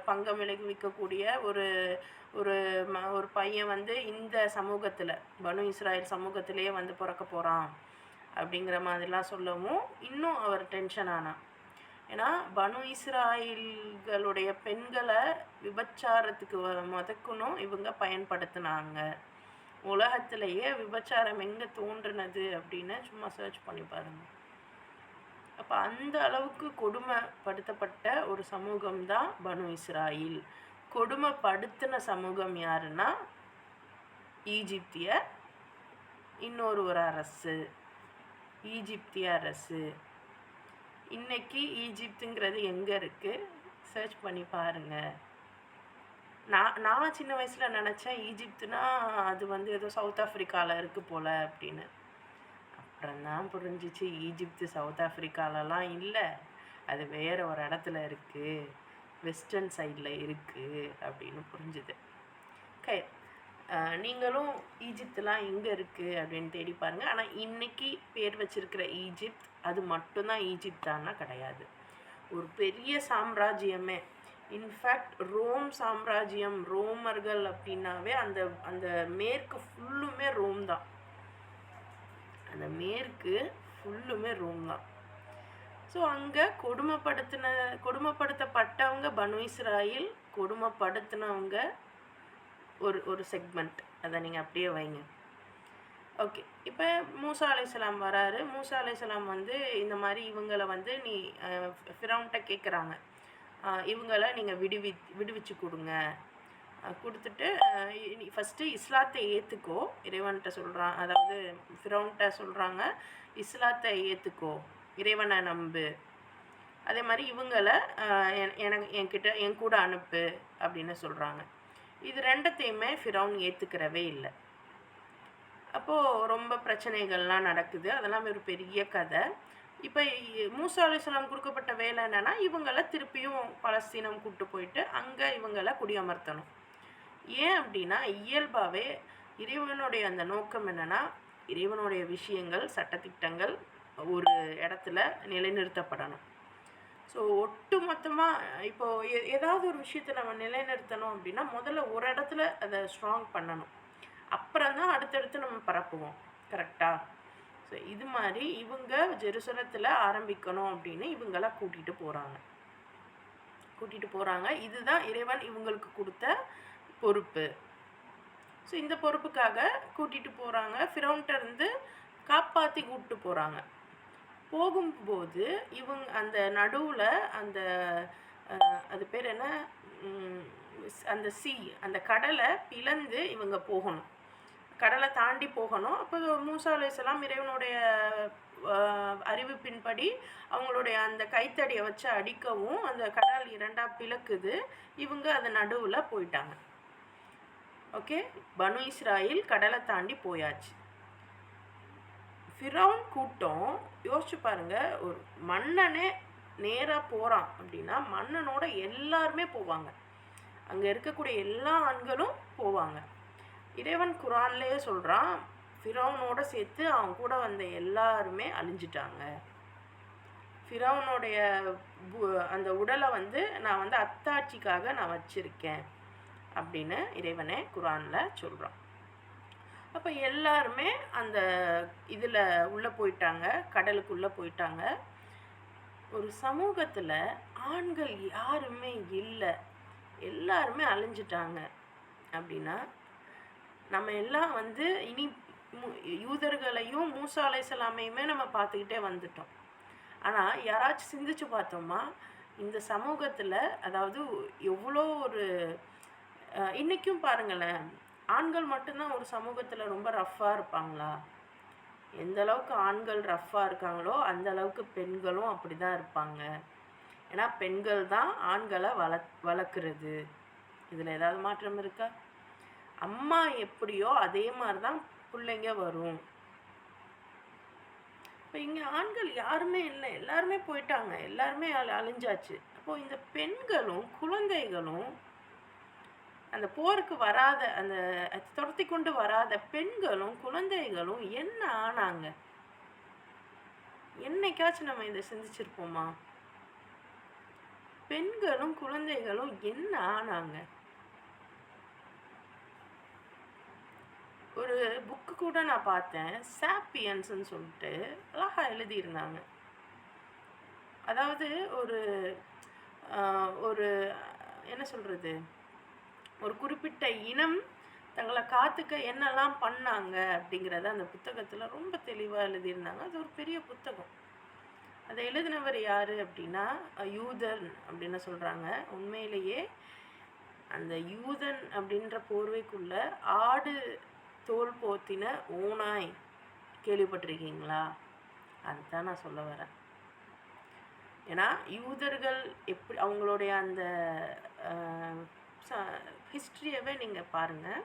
பங்கம் விளைவிக்கக்கூடிய ஒரு ஒரு ஒரு பையன் வந்து இந்த சமூகத்தில் பனு இஸ்ராயல் சமூகத்திலேயே வந்து பிறக்க போகிறான் அப்படிங்கிற மாதிரிலாம் சொல்லவும் இன்னும் அவர் டென்ஷன் ஆனான். ஏன்னா பனு இஸ்ராயல்களுடைய பெண்களை விபச்சாரத்துக்கு முதக்கணும் இவங்க பயன்படுத்தினாங்க. உலகத்திலேயே விபச்சாரம் எங்கே தோன்றுனது அப்படின்னு சும்மா சர்ச் பண்ணி பாருங்க. அப்போ அந்த அளவுக்கு கொடுமைப்படுத்தப்பட்ட ஒரு சமூகம் தான் பனு இஸ்ராயில். கொடுமைப்படுத்தின சமூகம் யாருன்னா ஈஜிப்திய ஒரு அரசு, ஈஜிப்திய அரசு. இன்னைக்கு ஈஜிப்துங்கிறது எங்கே இருக்குது சர்ச் பண்ணி பாருங்கள். நான் சின்ன வயசில் நினச்சேன் ஈஜிப்துனா அது வந்து ஏதோ சவுத் ஆஃப்ரிக்காவில் இருக்குது போல் அப்படின்னு. அப்புறம்தான் புரிஞ்சிச்சு ஈஜிப்து சவுத் ஆஃப்ரிக்காலலாம் இல்லை, அது வேறு ஒரு இடத்துல இருக்குது, வெஸ்டர்ன் சைடில் இருக்குது அப்படின்னு புரிஞ்சுது. ஓகே, நீங்களும் ஈஜிப்துலாம் எங்கே இருக்குது அப்படின்னு தேடி பாருங்கள். ஆனால் இன்றைக்கி பேர் வச்சிருக்கிற ஈஜிப்த் அது மட்டும்தான் ஈஜிப்தானா கிடையாது, ஒரு பெரிய சாம்ராஜ்யமே. இன்ஃபேக்ட் ரோம் சாம்ராஜ்யம், ரோமர்கள் அப்படின்னாவே அந்த அந்த மேற்கு ஃபுல்லுமே ரோம் தான். அந்த மேற்கு ஃபுல்லுமே ரோம் தான். ஸோ அங்கே கொடுமைப்படுத்தப்பட்டவங்க பனு இஸ்ராயில், கொடுமைப்படுத்தினவங்க ஒரு செக்மெண்ட். அதை நீங்கள் அப்படியே வைங்க. ஓகே, இப்போ மூசா அலைஹிஸ்ஸலாம் வராரு. மூசா அலைஹிஸ்ஸலாம் வந்து இந்த மாதிரி இவங்களை வந்து ஃபிரௌன்கிட்ட கேட்குறாங்க, இவங்களை நீங்கள் விடுவிச்சு கொடுங்க. கொடுத்துட்டு ஃபஸ்ட்டு இஸ்லாத்தை ஏற்றுக்கோ இறைவன்கிட்ட சொல்கிறான். அதாவது ஃபிரௌன்கிட்ட சொல்கிறாங்க, இஸ்லாத்தை ஏற்றுக்கோ, இறைவனை நம்பு, அதே மாதிரி இவங்களை என் கூட அனுப்பு அப்படின்னு சொல்கிறாங்க. இது ரெண்டத்தையுமே ஃபிரௌன் ஏற்றுக்கிறவே இல்லை. அப்போது ரொம்ப பிரச்சனைகள்லாம் நடக்குது. அதெல்லாம் ஒரு பெரிய கதை. இப்போ மூசா அலைஹிஸ்ஸலாம் கொடுக்கப்பட்ட வேலை என்னென்னா, இவங்களை திருப்பியும் பலஸ்தீனம் கூப்பிட்டு போயிட்டு அங்கே இவங்களை குடியமர்த்தணும். ஏன் அப்படின்னா இயல்பாகவே இறைவனுடைய அந்த நோக்கம் என்னென்னா, இறைவனுடைய விஷயங்கள், சட்டத்திட்டங்கள் ஒரு இடத்துல நிலைநிறுத்தப்படணும். ஸோ ஒட்டு மொத்தமாக இப்போது ஏதாவது ஒரு விஷயத்தை நம்ம நிலைநிறுத்தணும் அப்படின்னா முதல்ல ஒரு இடத்துல அதை ஸ்ட்ராங் பண்ணணும், அப்புறம் தான் அடுத்தடுத்து நம்ம பரப்புவோம். கரெக்டாக? ஸோ இது மாதிரி இவங்க ஜெருசலத்தில் ஆரம்பிக்கணும் அப்படின்னு இவங்கள கூட்டிகிட்டு போகிறாங்க. இதுதான் இறைவன் இவங்களுக்கு கொடுத்த பொறுப்பு. ஸோ இந்த பொறுப்புக்காக கூட்டிகிட்டு போகிறாங்க. ஃபிரௌன்கிட்ட இருந்து காப்பாற்றி கூப்பிட்டு போகிறாங்க. போகும்போது இவங்க அந்த நடுவில் அந்த அது பேர் என்ன, அந்த அந்த கடலை பிளந்து இவங்க போகணும், கடலை தாண்டி போகணும். அப்போ மூசா அலைஹிஸ்ஸலாம் இறைவனுடைய அறிவிப்பின்படி அவங்களுடைய அந்த கைத்தடியை வச்சு அடிக்கவும் அந்த கடல் இரண்டாக பிளக்குது. இவங்க அந்த நடுவில் போயிட்டாங்க. ஓகே, பனு இஸ்ராயில் கடலை தாண்டி போயாச்சு. ஃபிரௌன் கூட்டம் யோசிச்சு பாருங்க, ஒரு மன்னனே நேராக போகிறான் அப்படின்னா மன்னனோட எல்லாருமே போவாங்க, அங்கே இருக்கக்கூடிய எல்லா ஆண்களும் போவாங்க. இறைவன் குரான்லேயே சொல்கிறான், ஃபிரௌனோட சேர்த்து அவன் கூட வந்த எல்லாருமே அழிஞ்சிட்டாங்க. ஃபிரௌனுடைய அந்த உடலை வந்து நான் வந்து அத்தாட்சிக்காக நான் வச்சுருக்கேன் அப்படின்னு இறைவனே குரானில் சொல்கிறான். அப்போ எல்லாருமே அந்த இதில் உள்ளே போயிட்டாங்க, கடலுக்குள்ளே போயிட்டாங்க. ஒரு சமூகத்தில் ஆண்கள் யாருமே இல்லை, எல்லாருமே அழிஞ்சிட்டாங்க அப்படின்னா நம்ம எல்லாம் வந்து இனி யூதர்களையும் மூசா அலைஹிஸ்ஸலாமையுமே நம்ம பார்த்துக்கிட்டே வந்துட்டோம். ஆனால் யாராச்சும் சிந்திச்சு பார்த்தோமா, இந்த சமூகத்தில் அதாவது எவ்வளோ ஒரு இன்றைக்கும் பாருங்களேன், ஆண்கள் மட்டும்தான் ஒரு சமூகத்தில் ரொம்ப ரஃப்பாக இருப்பாங்களா? எந்த அளவுக்கு ஆண்கள் ரஃப்பாக இருக்காங்களோ அந்த அளவுக்கு பெண்களும் அப்படி தான் இருப்பாங்க. ஏன்னா பெண்கள் தான் ஆண்களை வளர்க்குறது. இதில் ஏதாவது மாற்றம் இருக்கா? அம்மா எப்படியோ அதே மாதிரி தான் பிள்ளைங்க வரும். இப்போ இங்கே ஆண்கள் யாருமே இல்லை, எல்லாருமே போயிட்டாங்க, எல்லாருமே அழிஞ்சாச்சு. அப்போது இந்த பெண்களும் குழந்தைகளும், அந்த போருக்கு வராத, அந்த துரத்தி கொண்டு வராத பெண்களும் குழந்தைகளும் என்ன ஆனாங்க? என்னைக்காச்சும் நம்ம இதை சிந்திச்சிருப்போமா? பெண்களும் குழந்தைகளும் என்ன ஆனாங்க? ஒரு புக்கு கூட நான் பார்த்தேன், சாப்பியன்ஸ்ன்னு சொல்லிட்டு அழகா எழுதியிருந்தாங்க. அதாவது ஒரு ஒரு என்ன சொல்கிறது, ஒரு குறிப்பிட்ட இனம் தங்களை காத்துக்க என்னெல்லாம் பண்ணாங்க அப்படிங்கிறத அந்த புத்தகத்தில் ரொம்ப தெளிவாக எழுதியிருந்தாங்க. அது ஒரு பெரிய புத்தகம். அதை எழுதினவர் யார் அப்படின்னா யூதன் அப்படின்னு சொல்கிறாங்க. உண்மையிலேயே அந்த யூதன் அப்படின்ற போர்வைக்குள்ள ஆடு தோல் போத்தின ஓநாய் கேள்விப்பட்டிருக்கீங்களா? அதுதான் நான் சொல்ல வரேன். ஏன்னா யூதர்கள் எப்படி அவங்களுடைய அந்த ஹிஸ்ட்ரியவே நீங்கள் பாருங்கள்.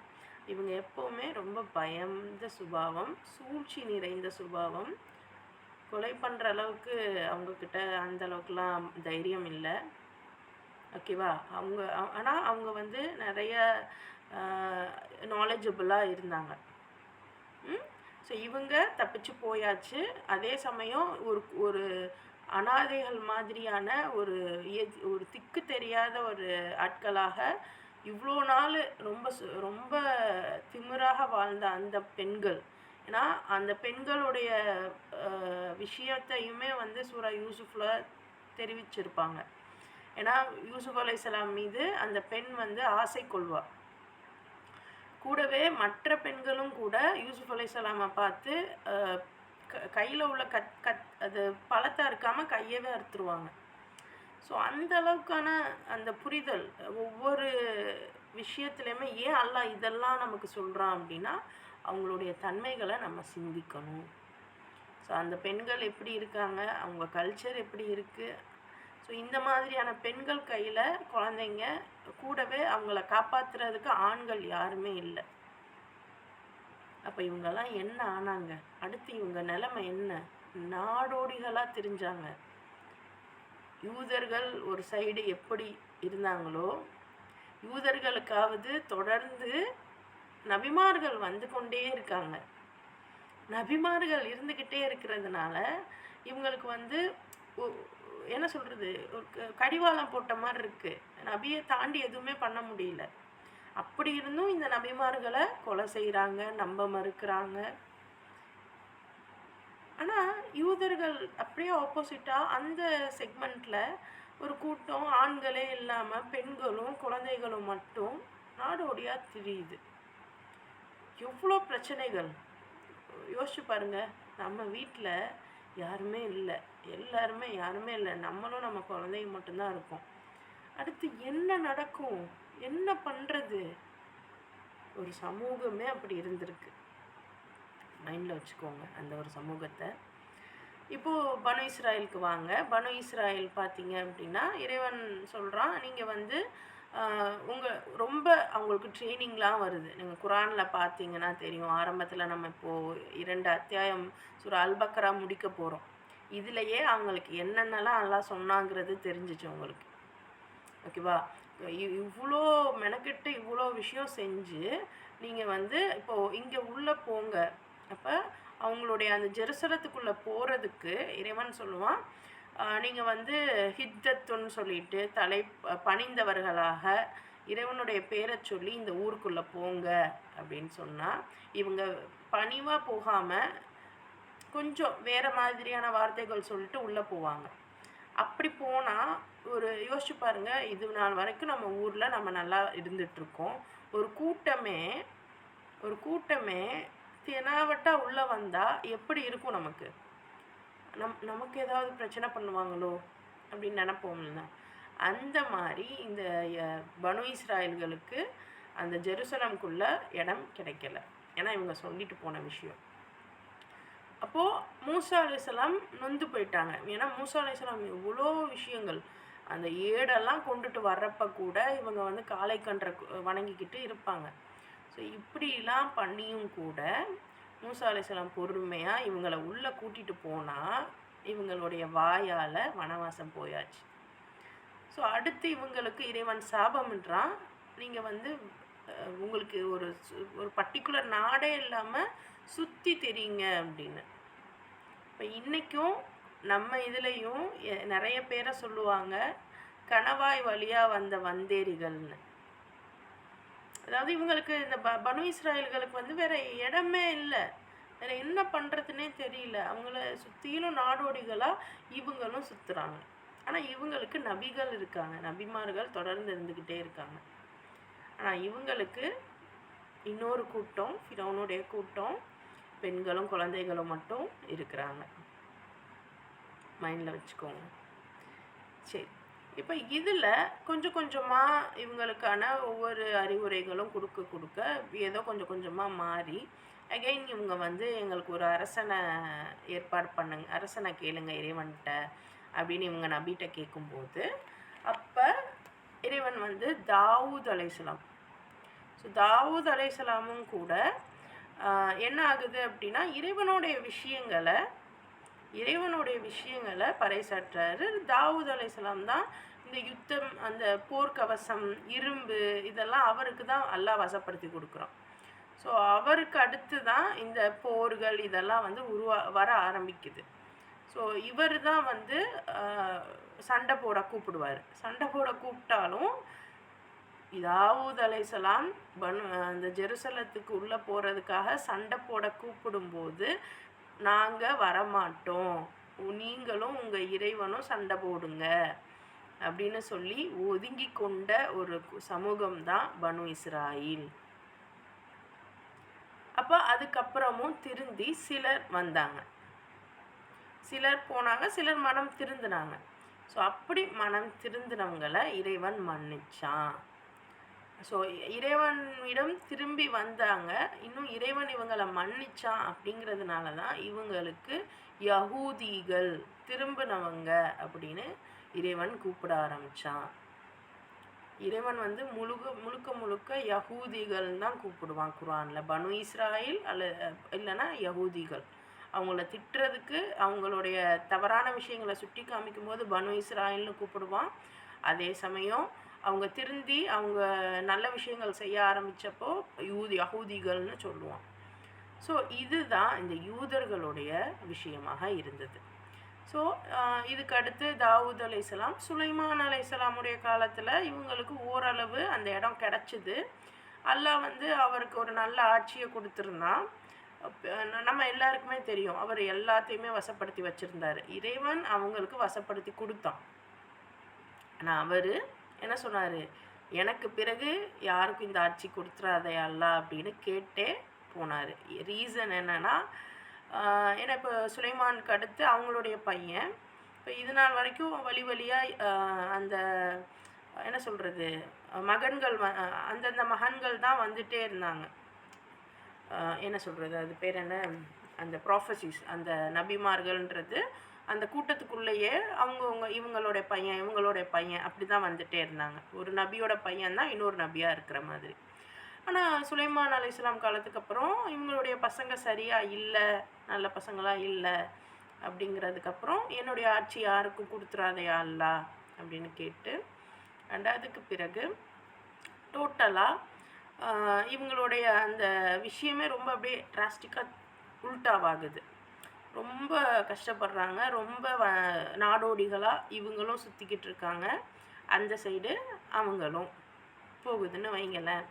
இவங்க எப்போவுமே ரொம்ப பயந்த சுபாவம், சூழ்ச்சி நிறைந்த சுபாவம். கொலை பண்ணுற அளவுக்கு அவங்கக்கிட்ட அந்த அளவுக்குலாம் தைரியம் இல்லை. ஓகேவா? ஆனால் அவங்க வந்து நிறைய நாலேஜபிளாக இருந்தாங்க. ஸோ இவங்க தப்பிச்சு போயாச்சு. அதே சமயம் ஒரு ஒரு அனாதைகள் மாதிரியான ஒரு ஒரு திக்கு தெரியாத ஒரு ஆட்களாக இவ்வளோ நாள் ரொம்ப திமிராக வாழ்ந்த அந்த பெண்கள். ஏன்னா அந்த பெண்களுடைய விஷயத்தையுமே வந்து சூரா யூசுஃபில் தெரிவிச்சிருப்பாங்க. ஏன்னா யூசுப் அலைஹிஸ்ஸலாம் மீது அந்த பெண் வந்து ஆசை கொள்வார். கூடவே மற்ற பெண்களும் கூட யூசுப் அலைஹிஸ்ஸலாமை பார்த்து கையில் உள்ள அது பழத்தை இருக்காமல் கையவே அறுத்துருவாங்க. ஸோ அந்த அளவுக்கான அந்த புரிதல் ஒவ்வொரு விஷயத்துலையுமே ஏன் அல்லாஹ் இதெல்லாம் நமக்கு சொல்கிறான் அப்படின்னா அவங்களுடைய தன்மைகளை நம்ம சிந்திக்கணும். ஸோ அந்த பெண்கள் எப்படி இருக்காங்க, அவங்க கல்ச்சர் எப்படி இருக்குது. ஸோ இந்த மாதிரியான பெண்கள் கையில் குழந்தைங்க, கூடவே அவங்கள காப்பாற்றுறதுக்கு ஆண்கள் யாருமே இல்லை. அப்போ இவங்கெல்லாம் என்ன ஆனாங்க? அடுத்து இவங்க நிலைமை என்ன? நாடோடிகளாக திரிஞ்சாங்க. யூதர்கள் ஒரு சைடு எப்படி இருந்தாங்களோ, யூதர்களுக்காவது தொடர்ந்து நபிமார்கள் வந்து கொண்டே இருக்காங்க. நபிமார்கள் இருந்துக்கிட்டே இருக்கிறதுனால இவங்களுக்கு வந்து என்ன சொல்கிறது, ஒரு கடிவாளம் போட்ட மாதிரி இருக்குது. நபியை தாண்டி எதுவுமே பண்ண முடியல. அப்படி இருந்தும் இந்த நபிமார்களை கொலை செய்கிறாங்க, நம்ப மறுக்கிறாங்க. ஆனால் யூதர்கள் அப்படியே ஆப்போசிட்டாக அந்த செக்மெண்ட்டில் ஒரு கூட்டம் ஆண்களே இல்லாமல் பெண்களும் குழந்தைகளும் மட்டும் நாடோடியாக திரியுது. எவ்வளோ பிரச்சனைகள் யோசிச்சு பாருங்கள். நம்ம வீட்டில் யாருமே இல்லை, யாருமே இல்லை, நம்மளும் நம்ம குழந்தைங்க மட்டும்தான் இருக்கோம். அடுத்து என்ன நடக்கும், என்ன பண்ணுறது? ஒரு சமூகமே அப்படி இருந்திருக்கு. மைண்டில் வச்சுக்கோங்க அந்த ஒரு சமூகத்தை. இப்போது பனு இஸ்ராயலுக்கு வாங்க. பனு இஸ்ராயல் பார்த்தீங்க அப்படின்னா இறைவன் சொல்கிறான், நீங்கள் வந்து ரொம்ப அவங்களுக்கு ட்ரைனிங்லாம் வருது. நீங்கள் குரானில் பார்த்தீங்கன்னா தெரியும். ஆரம்பத்தில் நம்ம இப்போது 2 அத்தியாயம் சூரா அல்-பக்ரா முடிக்க போகிறோம். இதுலையே அவங்களுக்கு என்னென்னலாம் அல்லாஹ் சொன்னாங்கிறது தெரிஞ்சிச்சு உங்களுக்கு. ஓகேவா? இவ்வளோ மெனக்கெட்டு இவ்வளோ விஷயம் செஞ்சு நீங்கள் வந்து இப்போது இங்கே உள்ளே போங்க. அப்போ அவங்களுடைய அந்த ஜெருசலத்துக்குள்ளே போகிறதுக்கு இறைவன் சொல்லுவான், நீங்கள் வந்து ஹித்தத்துன்னு சொல்லிட்டு பணிந்தவர்களாக இறைவனுடைய பேரை சொல்லி இந்த ஊருக்குள்ளே போங்க அப்படின்னு சொன்னால், இவங்க பணிவாக போகாமல் கொஞ்சம் வேறு மாதிரியான வார்த்தைகள் சொல்லிட்டு உள்ளே போவாங்க. அப்படி போனால் ஒரு யோசிச்சு பாருங்கள், இது நாள் வரைக்கும் நம்ம ஊரில் நம்ம நல்லா இருந்துகிட்ருக்கோம். ஒரு கூட்டமே தெனாவட்டா உள்ளே வந்தால் எப்படி இருக்கும் நமக்கு? நமக்கு ஏதாவது பிரச்சனை பண்ணுவாங்களோ அப்படின்னு நினப்போம்ல. அந்த மாதிரி இந்த பனு இஸ்ராயல்களுக்கு அந்த ஜெருசலம்குள்ள இடம் கிடைக்கல. ஏன்னா இவங்க சொல்லிட்டு போன விஷயம். அப்போது மூசா அலைஹிஸ்ஸலாம் நொந்து போயிட்டாங்க. ஏன்னா மூசா அலைஹிஸ்ஸலாம் எவ்வளோ விஷயங்கள் அந்த ஏடெல்லாம் கொண்டுட்டு வர்றப்ப கூட இவங்க வந்து காளை கன்றை வணங்கிக்கிட்டு இருப்பாங்க. ஸோ இப்படிலாம் பண்ணியும் கூட மூசா அலைஹிஸ்ஸலாம் பொறுமையாக இவங்களை உள்ளே கூட்டிகிட்டு போனால் இவங்களுடைய வாயால் வனவாசம் போயாச்சு. ஸோ அடுத்து இவங்களுக்கு இறைவன் சாபம்ன்றான், நீங்கள் வந்து உங்களுக்கு ஒரு பர்டிகுலர் நாடே இல்லாமல் சுற்றி தெரியுங்க அப்படின்னு. இப்போ இன்றைக்கும் நம்ம இதுலேயும் நிறைய பேரை சொல்லுவாங்க கணவாய் வழியாக வந்த வந்தேரிகள்னு. அதாவது இவங்களுக்கு இந்த பனு இஸ்ராயல்களுக்கு வந்து வேற இடமே இல்லை, வேற என்ன பண்ணுறதுனே தெரியல. அவங்கள சுற்றிலும் நாடோடிகளாக இவங்களும் சுற்றுறாங்க. ஆனால் இவங்களுக்கு நபிகள் இருக்காங்க, நபிமார்கள் தொடர்ந்து இருந்துக்கிட்டே இருக்காங்க. ஆனால் இவங்களுக்கு இன்னொரு கூட்டம், ஃபிரௌனுடைய கூட்டம், பெண்களும் குழந்தைகளும் மட்டும் இருக்கிறாங்க. மைண்டில் வச்சுக்கோங்க. சரி, இப்போ இதில் கொஞ்சம் கொஞ்சமாக இவங்களுக்கான ஒவ்வொரு அறிவுரைகளும் கொடுக்க ஏதோ கொஞ்சம் கொஞ்சமாக மாறி அகைன் இவங்க வந்து எங்களுக்கு ஒரு அரசனை ஏற்பாடு பண்ணுங்க, அரசனை கேளுங்க இறைவன்கிட்ட அப்படின்னு இவங்க நபிகிட்ட கேட்கும்போது அப்போ இறைவன் வந்து தாவூத் அலைஹிஸ்ஸலாம். ஸோ தாவூத் அலைஹிஸ்ஸலாமும் கூட என்ன ஆகுது அப்படின்னா இறைவனுடைய விஷயங்களை பறைசாற்றாரு. தாவூத் அலைஹிஸ்ஸலாம் தான் இந்த யுத்தம், அந்த போர்க்கவசம், இரும்பு இதெல்லாம் அவருக்கு தான் அல்லாஹ் வசப்படுத்தி கொடுக்குறோம். ஸோ அவருக்கு அடுத்து தான் இந்த போர்கள் இதெல்லாம் வந்து வர ஆரம்பிக்குது. ஸோ இவர் தான் வந்து சண்டை போட கூப்பிடுவார். சண்டை போட கூப்பிட்டாலும் தாவூத் அலைஹிஸ்ஸலாம் அந்த ஜெருசலத்துக்கு உள்ளே போகிறதுக்காக சண்டை போட கூப்பிடும்போது நாங்கள் வரமாட்டோம், நீங்களும் உங்கள் இறைவனும் சண்டை போடுங்க அப்படின்னு சொல்லி ஒதுங்கி கொண்ட ஒரு சமூகம் தான் பனு இஸ்ராயில். அப்போ அதுக்கப்புறமும் திருந்தி சிலர் வந்தாங்க, சிலர் போனாங்க, சிலர் மனம் திருந்தினாங்க. ஸோ அப்படி மனம் திருந்தினவங்களை இறைவன் மன்னிச்சான். ஸோ இறைவனிடம் திரும்பி வந்தாங்க, இன்னும் இறைவன் இவங்களை மன்னிச்சான். அப்படிங்கிறதுனால தான் இவங்களுக்கு யஹூதிகள், திரும்பினவங்க அப்படின்னு இறைவன் கூப்பிட ஆரம்பித்தான். இறைவன் வந்து முழுக்க யஹூதிகள் தான் கூப்பிடுவான் குர்ஆனில். பனு இஸ்ராயில் இல்லைன்னா யஹூதிகள். அவங்கள திட்டுறதுக்கு, அவங்களுடைய தவறான விஷயங்களை சுட்டி காமிக்கும் போது பனு இஸ்ராயில்னு கூப்பிடுவான். அதே சமயம் அவங்க திருந்தி அவங்க நல்ல விஷயங்கள் செய்ய ஆரம்பித்தப்போ யஹூதிகள்னு சொல்லுவான். ஸோ இதுதான் இந்த யூதர்களுடைய விஷயமாக இருந்தது. ஸோ இதுக்கு அடுத்து தாவூத் அலைஹிஸ்ஸலாம், சுலைமான் அலைஹிஸ்ஸலாமுடைய காலத்தில் இவங்களுக்கு ஓரளவு அந்த இடம் கிடச்சிது. அல்லாஹ் வந்து அவருக்கு ஒரு நல்ல ஆட்சியை கொடுத்துருந்தான். நம்ம எல்லாருக்குமே தெரியும், அவர் எல்லாத்தையுமே வசப்படுத்தி வச்சுருந்தார். இறைவன் அவங்களுக்கு வசப்படுத்தி கொடுத்தான். ஆனால் அவர் என்ன சொன்னார், எனக்கு பிறகு யாருக்கும் இந்த ஆட்சி கொடுத்துறாதே அல்லாஹ் அப்படின்னு கேட்டே போனார். ரீசன் என்னென்னா, ஏன்னா இப்போ சுலைமானுக்கு அடுத்து அவங்களுடைய பையன், இப்போ இது நாள் வரைக்கும் வழியாக அந்த என்ன சொல்கிறது மகன்கள் அந்தந்த மகன்கள் தான் வந்துகிட்டே இருந்தாங்க. என்ன சொல்கிறது, அது பேர் என்ன, அந்த ப்ராஃபசிஸ், அந்த நபிமார்கள்ன்றது அந்த கூட்டத்துக்குள்ளேயே இவங்களுடைய பையன் அப்படி தான் வந்துகிட்டே இருந்தாங்க. ஒரு நபியோட பையன் தான் இன்னொரு நபியாக இருக்கிற மாதிரி. ஆனால் சுலைமான் அலைஹிஸ்ஸலாம் காலத்துக்கு அப்புறம் இவங்களுடைய பசங்க சரியாக இல்லை, நல்ல பசங்களாக இல்லை. அப்படிங்கிறதுக்கப்புறம் என்னுடைய ஆட்சி யாருக்கும் கொடுத்துறாதையா அல்லாஹ் அப்படின்னு கேட்டு, அண்ட் அதுக்கு பிறகு டோட்டலாக இவங்களுடைய அந்த விஷயமே ரொம்ப அப்படியே டிராஸ்டிக்காக உல்டாவாகுது. ரொம்ப கஷ்டப்படுறாங்க, ரொம்ப நாடோடிகளாக இவங்களும் சுற்றிக்கிட்டு இருக்காங்க, அந்த சைடு அவங்களும் போகுதுன்னு வைங்களேன்.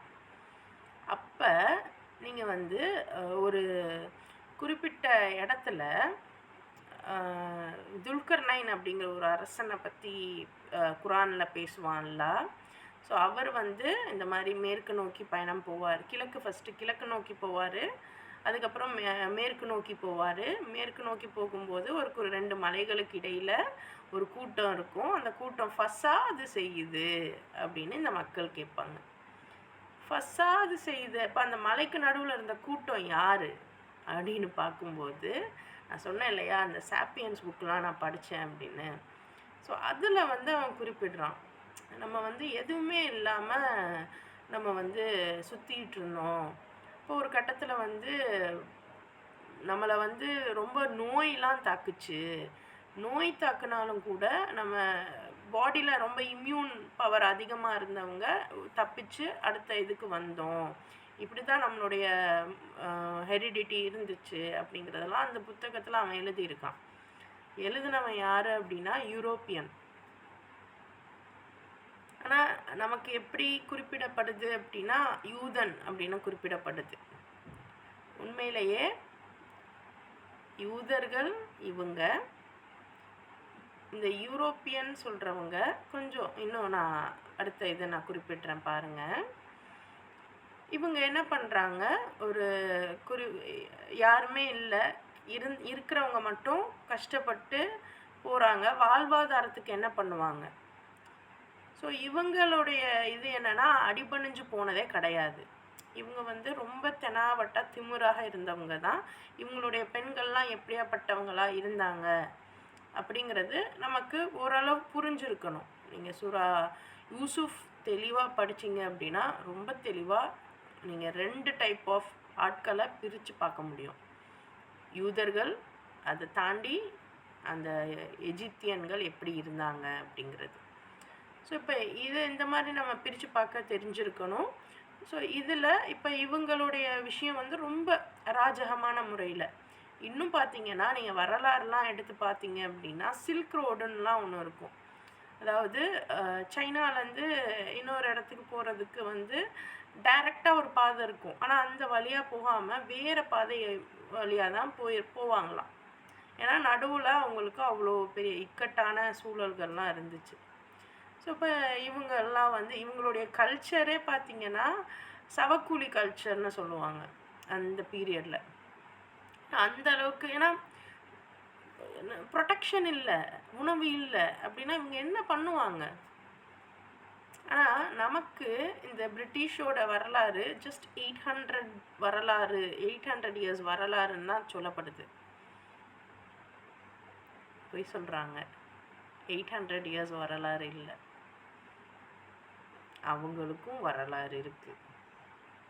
அப்போ நீங்கள் வந்து ஒரு குறிப்பிட்ட இடத்துல துல்கர்னைன் அப்படிங்கிற ஒரு அரசனை பற்றி குர்ஆனில் பேசுவான்ல. ஸோ அவர் வந்து இந்த மாதிரி மேற்கு நோக்கி பயணம் போவார். கிழக்கு நோக்கி போவார், அதுக்கப்புறம் மேற்கு நோக்கி போவார். மேற்கு நோக்கி போகும்போது ஒரு 2 மலைகளுக்கு இடையில் ஒரு கூட்டம் இருக்கும். அந்த கூட்டம் ஃபஸாது செய்யுது அப்படின்னு இந்த மக்கள் கேட்பாங்க. ஃபஸாது செய்யுது, அப்போ அந்த மலைக்கு நடுவில் இருந்த கூட்டம் யார் அப்படின்னு பார்க்கும்போது, நான் சொன்னேன் இல்லையா, அந்த சாப்பியன்ஸ் புக்கெலாம் நான் படித்தேன் அப்படின்னு. ஸோ அதில் வந்து அவன் குறிப்பிடுறான், நம்ம வந்து எதுவுமே இல்லாமல் நம்ம வந்து சுற்றிக்கிட்டு இருந்தோம். இப்போ ஒரு கட்டத்தில் வந்து நம்மளை வந்து ரொம்ப நோயெலாம் தாக்குச்சு. நோய் தாக்குனாலும் கூட நம்ம பாடியில் ரொம்ப இம்யூன் பவர் அதிகமாக இருந்தவங்க தப்பிச்சு அடுத்த இதுக்கு வந்தோம். இப்படி தான் நம்மளுடைய ஹெரிடிட்டி இருந்துச்சு அப்படிங்கிறதெல்லாம் அந்த புத்தகத்தில் அவன் எழுதியிருக்கான். எழுதினவன் யார் அப்படின்னா யூரோப்பியன். ஆனால் நமக்கு எப்படி குறிப்பிடப்படுது அப்படின்னா யூதன் அப்படின்னு குறிப்பிடப்படுது. உண்மையிலேயே யூதர்கள் இவங்க. இந்த யூரோப்பியன் சொல்கிறவங்க கொஞ்சம் இன்னும் நான் அடுத்த இதை நான் குறிப்பிட்றேன் பாருங்கள். இவங்க என்ன பண்ணுறாங்க, ஒரு யாருமே இல்லை, இருக்கிறவங்க மட்டும் கஷ்டப்பட்டு போகிறாங்க. வாழ்வாதாரத்துக்கு என்ன பண்ணுவாங்க? ஸோ இவங்களுடைய இது என்னென்னா அடிபணிஞ்சு போனதே கிடையாது. இவங்க வந்து ரொம்ப தெனாவட்டா திமிராக இருந்தவங்க தான். இவங்களுடைய பெண்கள்லாம் எப்படியாப்பட்டவங்களாக இருந்தாங்க அப்படிங்கிறது நமக்கு ஓரளவு புரிஞ்சிருக்கணும். நீங்கள் சூரா யூசுஃப் தெளிவாக படிச்சிங்க அப்படின்னா ரொம்ப தெளிவாக நீங்கள் 2 டைப் ஆஃப் ஆட்களை பிரித்து பார்க்க முடியும். யூதர்கள், அதை தாண்டி அந்த எஜிப்தியன்கள் எப்படி இருந்தாங்க அப்படிங்கிறது. ஸோ இப்போ இது இந்த மாதிரி நம்ம பிரித்து பார்க்க தெரிஞ்சிருக்கணும். ஸோ இதில் இப்போ இவங்களுடைய விஷயம் வந்து ரொம்ப அராஜகமான முறையில். இன்னும் பார்த்தீங்கன்னா நீங்கள் வரலாறுலாம் எடுத்து பார்த்தீங்க அப்படின்னா சில்க் ரோடுன்னெலாம் ஒன்று இருக்கும். அதாவது சைனாலேருந்து இன்னொரு இடத்துக்கு போகிறதுக்கு வந்து டைரெக்டாக ஒரு பாதை இருக்கும். ஆனால் அந்த வழியாக போகாமல் வேறு பாதை வழியாக தான் போவாங்களாம். ஏன்னா நடுவில் அவங்களுக்கு அவ்வளோ பெரிய இக்கட்டான சூழல்கள்லாம் இருந்துச்சு. ஸோ இப்போ இவங்கெல்லாம் வந்து இவங்களுடைய கல்ச்சரே பார்த்திங்கன்னா சவக்கூலி கல்ச்சர்னு சொல்லுவாங்க அந்த பீரியடில். அந்த அளவுக்கு ஏன்னா ப்ரொடெக்ஷன் இல்லை, உணவு இல்லை அப்படின்னா இவங்க என்ன பண்ணுவாங்க? ஆனால் நமக்கு இந்த பிரிட்டிஷோட வரலாறு ஜஸ்ட் 800 வரலாறு, 800 இயர்ஸ் வரலாறுன்னு தான் சொல்லப்படுது. போய் சொல்கிறாங்க, 800 இயர்ஸ் வரலாறு இல்லை. அவங்களுக்கும் வரலாறு இருக்குது.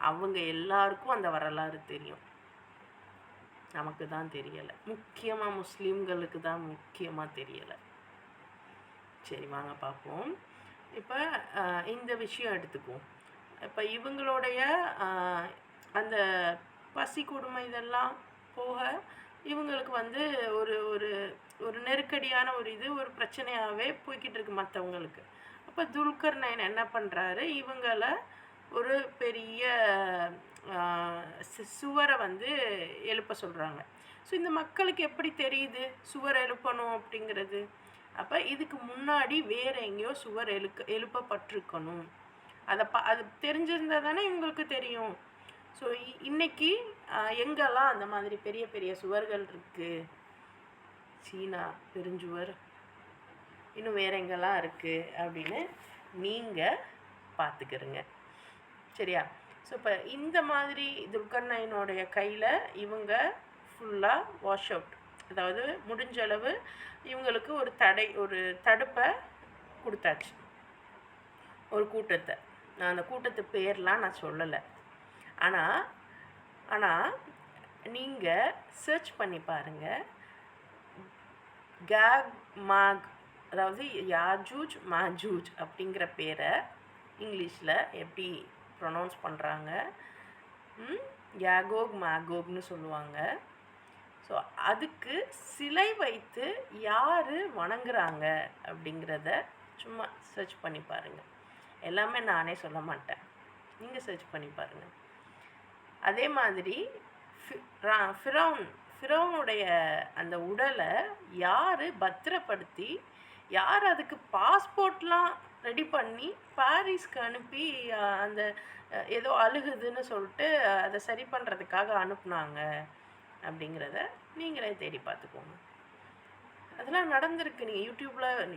அவங்க எல்லாருக்கும் அந்த வரலாறு தெரியும். நமக்கு தான் தெரியலை. முக்கியமாக முஸ்லீம்களுக்கு தான் முக்கியமாக தெரியலை. சரி வாங்க பார்ப்போம். இப்போ இந்த விஷயம் எடுத்துக்குவோம். இப்போ இவங்களுடைய அந்த பசி கொடுமை இதெல்லாம் போக இவங்களுக்கு வந்து ஒரு ஒரு ஒரு நெருக்கடியான ஒரு பிரச்சனையாகவே போய்கிட்டு இருக்கு மற்றவங்களுக்கு. அப்போ துல்கர்னைன் என்ன பண்ணுறாரு, இவங்களை ஒரு பெரிய சுவரை வந்து எழுப்ப சொல்கிறாங்க. ஸோ இந்த மக்களுக்கு எப்படி தெரியுது சுவர் எழுப்பணும் அப்படிங்கிறது? அப்போ இதுக்கு முன்னாடி வேறு எங்கேயோ சுவர் எழுப்பப்பட்டிருக்கணும். அது தெரிஞ்சிருந்தால் தானே இவங்களுக்கு தெரியும். ஸோ இன்றைக்கி எங்கெல்லாம் அந்த மாதிரி பெரிய பெரிய சுவர்கள் இருக்குது, சீனா பெருஞ்சுவர், இன்னும் வேறு எங்கெல்லாம் இருக்குது அப்படின்னு நீங்கள் பார்த்துக்கிறங்க. சரியா? ஸோ இப்போ இந்த மாதிரி துல்கர்னைனுடைய கையில் இவங்க ஃபுல்லாக வாஷ் அவுட், அதாவது முடிஞ்ச அளவு இவங்களுக்கு ஒரு தடுப்பை கொடுத்தாச்சு, ஒரு கூட்டத்தை. நான் அந்த கூட்டத்து பேர்லாம் நான் சொல்லலை. ஆனால் நீங்கள் சர்ச் பண்ணி பாருங்கள். கேக் மாக், அதாவது யாஜூஜ் மாஜூஜ் அப்படிங்கிற பேரை இங்கிலீஷில் எப்படி ப்ரொனவுன்ஸ் பண்ணுறாங்க, யாகோக் மாகோக்னு சொல்லுவாங்க. ஸோ அதுக்கு சிலை வைத்து யார் வணங்குறாங்க அப்படிங்கிறத சும்மா சர்ச் பண்ணி பாருங்கள். எல்லாமே நானே சொல்ல மாட்டேன், நீங்கள் சர்ச் பண்ணி பாருங்கள். அதே மாதிரி ஃபிரௌனுடைய அந்த உடலை யார் பத்திரப்படுத்தி, யார் அதுக்கு பாஸ்போர்ட்லாம் ரெடி பண்ணி பாரிஸ்க்கு அனுப்பி அந்த ஏதோ அழுகுதுன்னு சொல்லிட்டு அதை சரி பண்ணுறதுக்காக அனுப்புனாங்க அப்படிங்கிறத நீங்களே தேடி பார்த்துக்கோங்க. அதெல்லாம் நடந்திருக்கு. நீங்கள்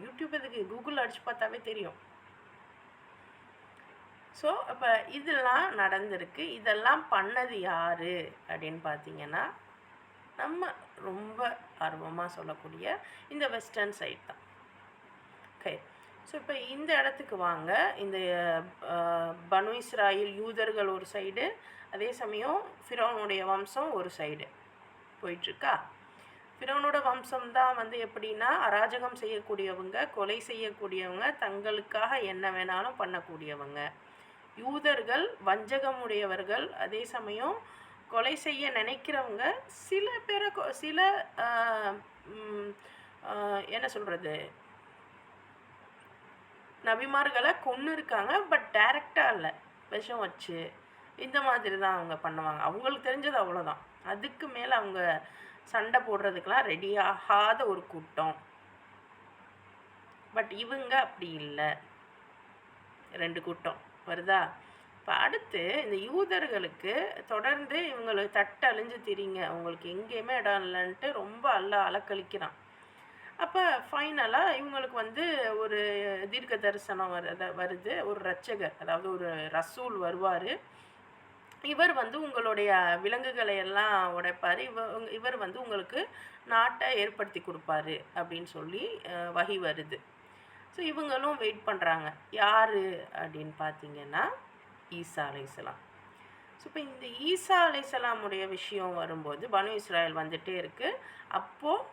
யூடியூப் இதுக்கு கூகுளில் அடித்து பார்த்தாவே தெரியும். ஸோ அப்போ இதெல்லாம் நடந்திருக்கு. இதெல்லாம் பண்ணது யார் அப்படின்னு பார்த்தீங்கன்னா நம்ம ரொம்ப ஆர்வமாக சொல்லக்கூடிய இந்த வெஸ்டர்ன் சைட் தான். ஓகே, ஸோ இப்போ இந்த இடத்துக்கு வாங்க. இந்த பனு இஸ்ராயில் யூதர்கள் ஒரு சைடு, அதே சமயம் ஃபிரௌனுடைய வம்சம் ஒரு சைடு போயிட்டுருக்கா. ஃபிரௌனோட வம்சம் தான் வந்து எப்படின்னா அராஜகம் செய்யக்கூடியவங்க, கொலை செய்யக்கூடியவங்க, தங்களுக்காக என்ன வேணாலும் பண்ணக்கூடியவங்க. யூதர்கள் வஞ்சகமுடையவர்கள், அதே சமயம் கொலை செய்ய நினைக்கிறவங்க. சில என்ன சொல்கிறது, நபிமார்களை கொன்று இருக்காங்க. பட் டைரெக்டாக இல்லை, விஷம் வச்சு இந்த மாதிரி தான் அவங்க பண்ணுவாங்க. அவங்களுக்கு தெரிஞ்சது அவ்வளோதான். அதுக்கு மேலே அவங்க சண்டை போடுறதுக்கெலாம் ரெடி ஆகாத ஒரு கூட்டம். பட் இவங்க அப்படி இல்லை. 2 கூட்டம் வருதா? இப்போ அடுத்து இந்த யூதர்களுக்கு தொடர்ந்து இவங்களை தட்டழிஞ்சு திரிங்க, உங்களுக்கு எங்கேயுமே இடம் இல்லைன்ட்டு ரொம்ப அலக்கழிக்கிறான். அப்போ ஃபைனலாக இவங்களுக்கு வந்து ஒரு தீர்க்க தரிசனம் வருது. ஒரு இரட்சகர், அதாவது ஒரு ரசூல் வருவார். இவர் வந்து உங்களுடைய விலங்குகளை எல்லாம் உடைப்பார். இவர் வந்து உங்களுக்கு நாட்டை ஏற்படுத்தி கொடுப்பாரு அப்படின்னு சொல்லி வகி வருது. ஸோ இவங்களும் வெயிட் பண்ணுறாங்க. யார் அப்படின்னு பார்த்தீங்கன்னா ஈசா அலைஹிஸ்ஸலாம். ஸோ இப்போ இந்த ஈசா அலைஹிஸ்ஸலாமுடைய விஷயம் வரும்போது பனு இஸ்ராயல் வந்துகிட்டே இருக்குது. அப்போது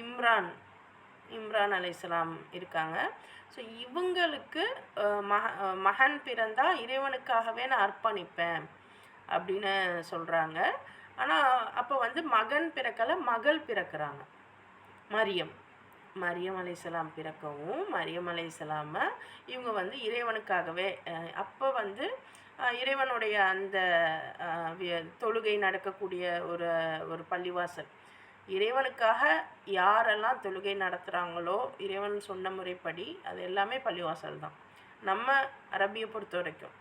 இம்ரான் அலைஹிஸ்ஸலாம் இருக்காங்க. ஸோ இவங்களுக்கு மகன் பிறந்தா இறைவனுக்காகவே நான் அர்ப்பணிப்பேன் அப்படின்னு சொல்கிறாங்க. ஆனால் அப்போ வந்து மகன் பிறக்கலை, மகள் பிறக்கிறாங்க. மரியம் அலைஹிஸ்ஸலாம் பிறக்கவும் மரியம் அலைஹிஸ்ஸலாமை இவங்க வந்து இறைவனுக்காகவே அப்போ வந்து இறைவனுடைய அந்த தொழுகை நடக்கக்கூடிய ஒரு பள்ளிவாசல், இறைவனுக்காக யாரெல்லாம் தொழுகை நடத்துகிறாங்களோ இறைவன் சொன்ன முறைப்படி அது எல்லாமே பள்ளிவாசல் தான். நம்ம அரபியை பொறுத்த வரைக்கும்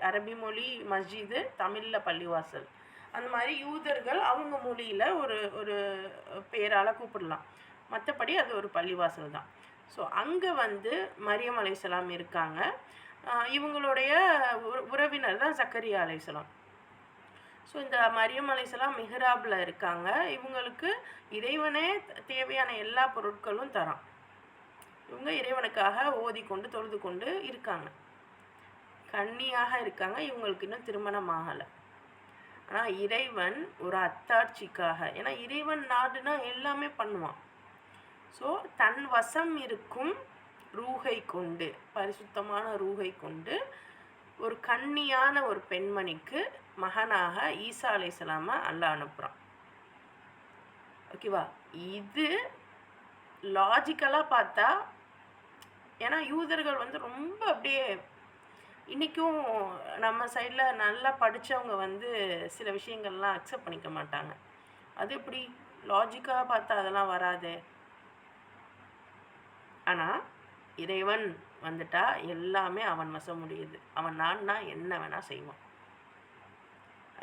அரபி மொழி மஸ்ஜிது, தமிழில் பள்ளிவாசல். அந்த மாதிரி யூதர்கள் அவங்க மொழியில் ஒரு பேரால் கூப்பிடலாம். மற்றபடி அது ஒரு பள்ளிவாசல் தான். ஸோ அங்கே வந்து மரியம் அலைஹிஸ்ஸலாம் இருக்காங்க. இவங்களுடைய உறவினர் தான் ஜக்கரியா அலைஹிஸ்ஸலாம். ஸோ இந்த மரியம் அலைஹிஸ்ஸலாம் மிஹ்ராபில் இருக்காங்க. இவங்களுக்கு இறைவனே தேவையான எல்லா பொருட்களும் தரான். இவங்க இறைவனுக்காக ஓதிக்கொண்டு தொழுது கொண்டு இருக்காங்க. கன்னியாக இருக்காங்க. இவங்களுக்கு இன்னும் திருமணம் ஆகலை. ஆனால் இறைவன் ஒரு அத்தாட்சிக்காக, ஏன்னா இறைவன் நாடுனா எல்லாமே பண்ணுவான். ஸோ தன் வசம் இருக்கும் ரூஹை கொண்டு, பரிசுத்தமான ரூஹை கொண்டு ஒரு கன்னியான ஒரு பெண்மணிக்கு மகனாக ஈசா அலைஹிஸ்ஸலாமை அல்லாஹ் அனுப்புகிறான். ஓகேவா? இது லாஜிக்கலாக பார்த்தா, ஏன்னா யூதர்கள் வந்து ரொம்ப அப்படியே, இன்றைக்கும் நம்ம சைடில் நல்லா படித்தவங்க வந்து சில விஷயங்கள்லாம் அக்செப்ட் பண்ணிக்க மாட்டாங்க. அது எப்படி லாஜிக்காக பார்த்தா அதெல்லாம் வராது. ஆனால் இறைவன் வந்துட்டா எல்லாமே அவன் வசம் முடியுது. அவன் நான்னா என்ன வேணால் செய்வான்.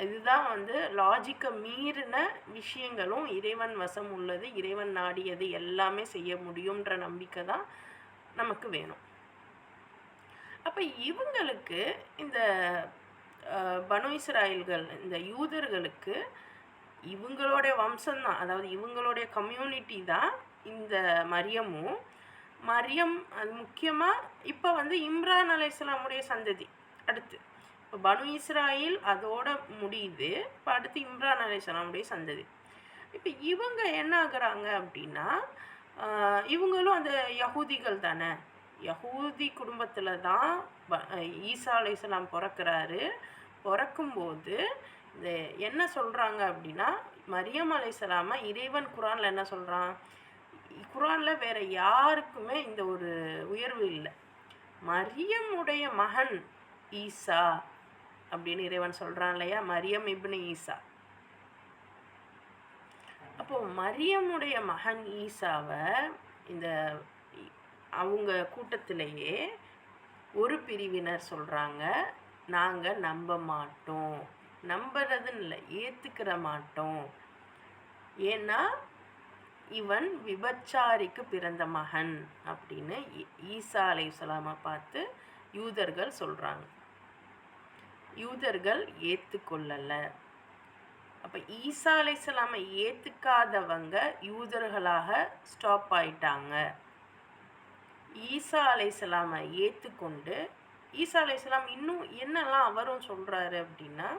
இதுதான் வந்து லாஜிக்கை மீறின விஷயங்களும் இறைவன் வசம் உள்ளது. இறைவன் நாடியது எல்லாமே செய்ய முடியுன்ற நம்பிக்கை தான் நமக்கு வேணும். அப்போ இவங்களுக்கு இந்த பனு இஸ்ராயல்கள், இந்த யூதர்களுக்கு இவங்களுடைய வம்சம்தான், அதாவது இவங்களுடைய கம்யூனிட்டி தான் இந்த மரியம். அது முக்கியமாக இப்போ வந்து இம்ரான் அலைஹிஸ்ஸலாமுடைய சந்ததி. அடுத்து இப்போ பனு இஸ்ராயில் அதோட முடியுது. இப்போ அடுத்து இம்ரான் அலைஹிஸ்ஸலாமுடைய சந்ததி. இப்போ இவங்க என்ன ஆகுறாங்க அப்படின்னா, இவங்களும் அந்த யஹூதிகள் தானே. யஹூதி குடும்பத்தில் தான் ஈசா அலைஹிஸ்ஸலாம் பிறக்கிறாரு. பிறக்கும்போது இந்த என்ன சொல்கிறாங்க அப்படின்னா, மரியம் அலைஹிஸ்ஸலாமை இறைவன் குரானில் என்ன சொல்கிறான், குரானில் வேறு யாருக்குமே இந்த ஒரு உயர்வு இல்லை. மரியமுடைய மகன் ஈசா அப்படின்னு இறைவன் சொல்கிறான் இல்லையா, மரியம் இப்னு ஈசா. அப்போது மரியமுடைய மகன் ஈசாவை இந்த அவங்க கூட்டத்திலேயே ஒரு பிரிவினர் சொல்கிறாங்க, நாங்கள் நம்ப மாட்டோம். நம்புறதுன்னு இல்லை, ஏற்றுக்கிற மாட்டோம். ஏன்னா இவன் விபச்சாரிக்கு பிறந்த மகன் அப்படின்னு ஈசா அலைஹிஸ்ஸலாமை பார்த்து யூதர்கள் சொல்கிறாங்க. யூதர்கள் ஏற்றுக்கொள்ளலை. அப்போ ஈசா அலைஹிஸ்ஸலாமை ஏற்றுக்காதவங்க யூதர்களாக ஸ்டாப் ஆயிட்டாங்க. ஈசா அலைஹிஸ்ஸலாமை ஏற்றுக்கொண்டு, ஈசா அலைஹிஸ்ஸலாம் இன்னும் என்னெல்லாம் அவரும் சொல்கிறாரு அப்படின்னா,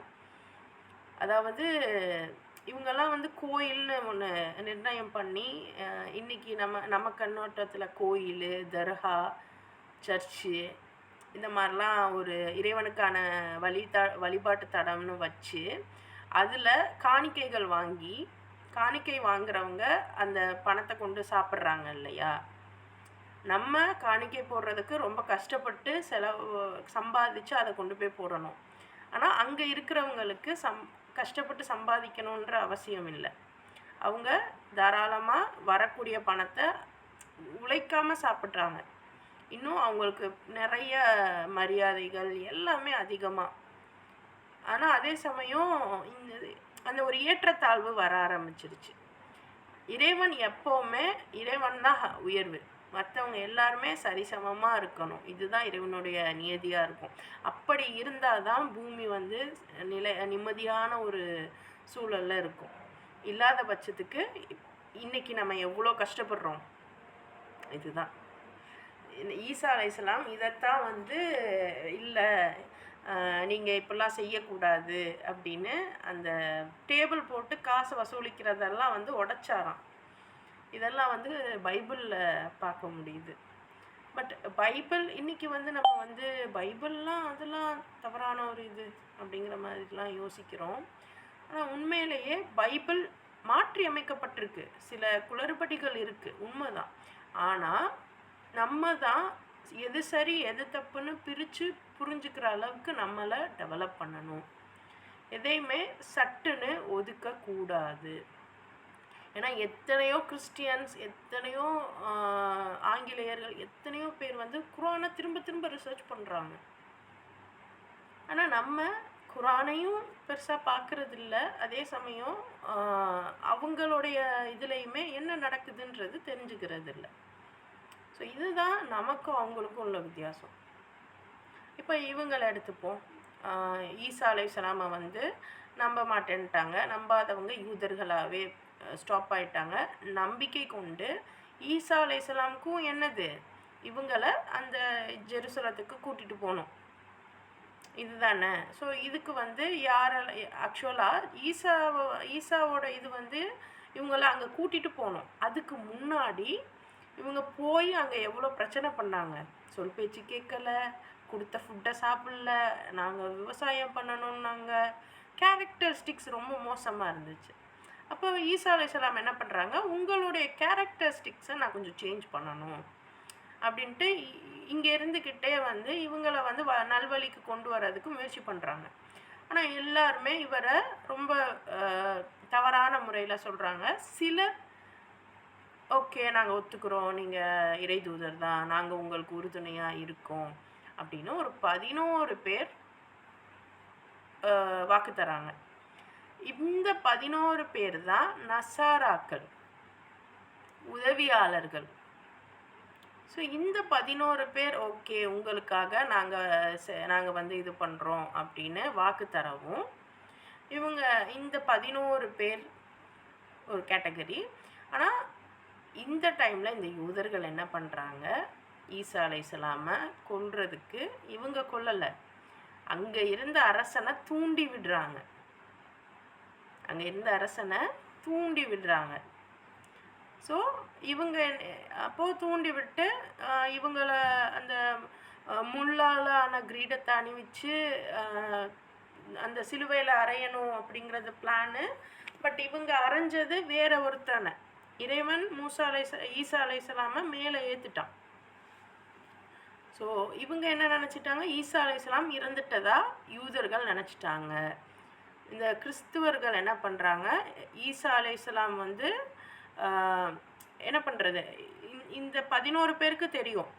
அதாவது இவங்கெல்லாம் வந்து கோயில்னு ஒன்று நிர்ணயம் பண்ணி, இன்றைக்கி நம்ம கண்ணோட்டத்தில் கோயில், தர்கா, சர்ச்சு இந்த மாதிரிலாம் ஒரு இறைவனுக்கான வழிபாட்டு தடம்னு வச்சு அதில் காணிக்கைகள் வாங்கி காணிக்கை வாங்குறவங்க அந்த பணத்தை கொண்டு சாப்பிட்றாங்க இல்லையா? நம்ம காணிக்கை போடுறதுக்கு ரொம்ப கஷ்டப்பட்டு சம்பாதிச்சு அதை கொண்டு போய் போடணும். ஆனால் அங்கே இருக்கிறவங்களுக்கு கஷ்டப்பட்டு சம்பாதிக்கணுன்ற அவசியம் இல்லை. அவங்க தாராளமாக வரக்கூடிய பணத்தை உழைக்காமல் சாப்பிட்றாங்க. இன்னும் அவங்களுக்கு நிறைய மரியாதைகள் எல்லாமே அதிகமாக. ஆனால் அதே சமயம் அந்த ஒரு ஏற்றத்தாழ்வு வர ஆரம்பிச்சிருச்சு. இறைவன் எப்போவுமே இறைவன் தான் உயர்வு, மற்றவங்க எல்லாருமே சரிசமமாக இருக்கணும். இதுதான் இறைவனுடைய நியதியாக இருக்கும். அப்படி இருந்தால் தான் பூமி வந்து நிம்மதியான ஒரு சூழலில் இருக்கும். இல்லாத பட்சத்துக்கு இன்னைக்கு நம்ம எவ்வளோ கஷ்டப்படுறோம். இதுதான் ஈசா அலைஹிஸ்ஸலாம் இதைத்தான் வந்து இல்லை நீங்கள் இப்படிலாம் செய்யக்கூடாது அப்படின்னு அந்த டேபிள் போட்டு காசு வசூலிக்கிறதெல்லாம் வந்து உடைச்சாராம். இதெல்லாம் வந்து பைபிளில் பார்க்க முடியுது. பட் பைபிள் இன்றைக்கி வந்து நம்ம வந்து பைபிள்லாம் அதெல்லாம் தவறான ஒரு இது அப்படிங்கிற மாதிரிலாம் யோசிக்கிறோம். ஆனால் உண்மையிலேயே பைபிள் மாற்றி அமைக்கப்பட்டிருக்கு. சில குளறுபடிகள் இருக்குது, உண்மைதான். ஆனால் நம்ம தான் எது சரி எது தப்புன்னு பிரித்து புரிஞ்சுக்கிற அளவுக்கு நம்மளை டெவலப் பண்ணணும். எதையுமே சட்டுன்னு ஒதுக்கக்கூடாது. ஏன்னா எத்தனையோ கிறிஸ்டியன்ஸ், எத்தனையோ ஆங்கிலேயர்கள், எத்தனையோ பேர் வந்து குரானை திரும்ப திரும்ப ரிசர்ச் பண்ணுறாங்க. ஆனால் நம்ம குரானையும் பெருசாக பார்க்குறதில்ல. அதே சமயம் அவங்களுடைய இதுலேயுமே என்ன நடக்குதுன்றது தெரிஞ்சுக்கிறது இல்லை. ஸோ இதுதான் நமக்கும் அவங்களுக்கும் உள்ள வித்தியாசம். இப்போ இவங்களை எடுத்துப்போம். ஈசா அலைஹிஸ்ஸலாமை வந்து நம்ப மாட்டேன்ட்டாங்க. நம்பாதவங்க யூதர்களாகவே ஸ்டாப் ஆகிட்டாங்க. நம்பிக்கை கொண்டு ஈசா அலைஹிஸ்ஸலாமுக்கும் என்னது, இவங்களை அந்த ஜெருசலத்துக்கு கூட்டிகிட்டு போகணும். இதுதானே. ஸோ இதுக்கு வந்து ஆக்சுவலாக ஈசாவோட இது வந்து இவங்களை அங்கே கூட்டிகிட்டு போகணும். அதுக்கு முன்னாடி இவங்க போய் அங்கே எவ்வளோ பிரச்சனை பண்ணாங்க. சொல் பேச்சு கேட்கல, கொடுத்த ஃபுட்டை சாப்பிடல, நாங்கள் விவசாயம் பண்ணணும்னாங்க. கேரக்டரிஸ்டிக்ஸ் ரொம்ப மோசமாக இருந்துச்சு. அப்போ ஈசா அலைஹிஸ்ஸலாம் என்ன பண்ணுறாங்க, உங்களுடைய கேரக்டரிஸ்டிக்ஸை நான் கொஞ்சம் சேஞ்ச் பண்ணணும் அப்படின்ட்டு இங்கே இருந்துக்கிட்டே வந்து இவங்களை வந்து நல்வழிக்கு கொண்டு வர்றதுக்கு முயற்சி பண்ணுறாங்க. ஆனால் எல்லாருமே இவரை ரொம்ப தவறான முறையில் சொல்கிறாங்க. சிலர் ஓகே நாங்கள் ஒத்துக்கிறோம், நீங்கள் இறை தூதர் தான், நாங்கள் உங்களுக்கு உறுதுணையாக இருக்கோம் அப்படின்னு ஒரு 11 பேர் வாக்கு தராங்க. இந்த 11 பேர் தான் நசாராக்கள், உதவியாளர்கள். ஸோ இந்த 11 பேர் ஓகே உங்களுக்காக நாங்கள் வந்து இது பண்ணுறோம் அப்படின்னு வாக்கு தரவும், இவங்க இந்த 11 பேர் ஒரு கேட்டகரி. ஆனால் இந்த டைமில் இந்த யூதர்கள் என்ன பண்ணுறாங்க, ஈசா அலைஹிஸ்ஸலாமை கொல்றதுக்கு இவங்க கொல்லலை, அங்கே இருந்த அரசனை தூண்டி விடுறாங்க. அங்கே இருந்த அரசனை தூண்டி விடுறாங்க. ஸோ இவங்க அப்போது தூண்டி விட்டு இவங்களை அந்த முள்ளாலான கிரீடத்தை அணிவிச்சு அந்த சிலுவையில் அறையணும் அப்படிங்கிறது பிளானு. பட் இவங்க அரைஞ்சது வேற ஒருத்தனை. இறைவன் ஈசா அலைஹிஸ்ஸலாமை மேலே ஏற்றிட்டான். ஸோ இவங்க என்ன நினச்சிட்டாங்க, ஈசா அலைஹிஸ்ஸலாம் இறந்துட்டதா யூதர்கள் நினச்சிட்டாங்க. இந்த கிறிஸ்துவர்கள் என்ன பண்ணுறாங்க, ஈசா அலைஹிஸ்ஸலாம் வந்து என்ன பண்ணுறது, இந்த 11 பேருக்கு தெரியும்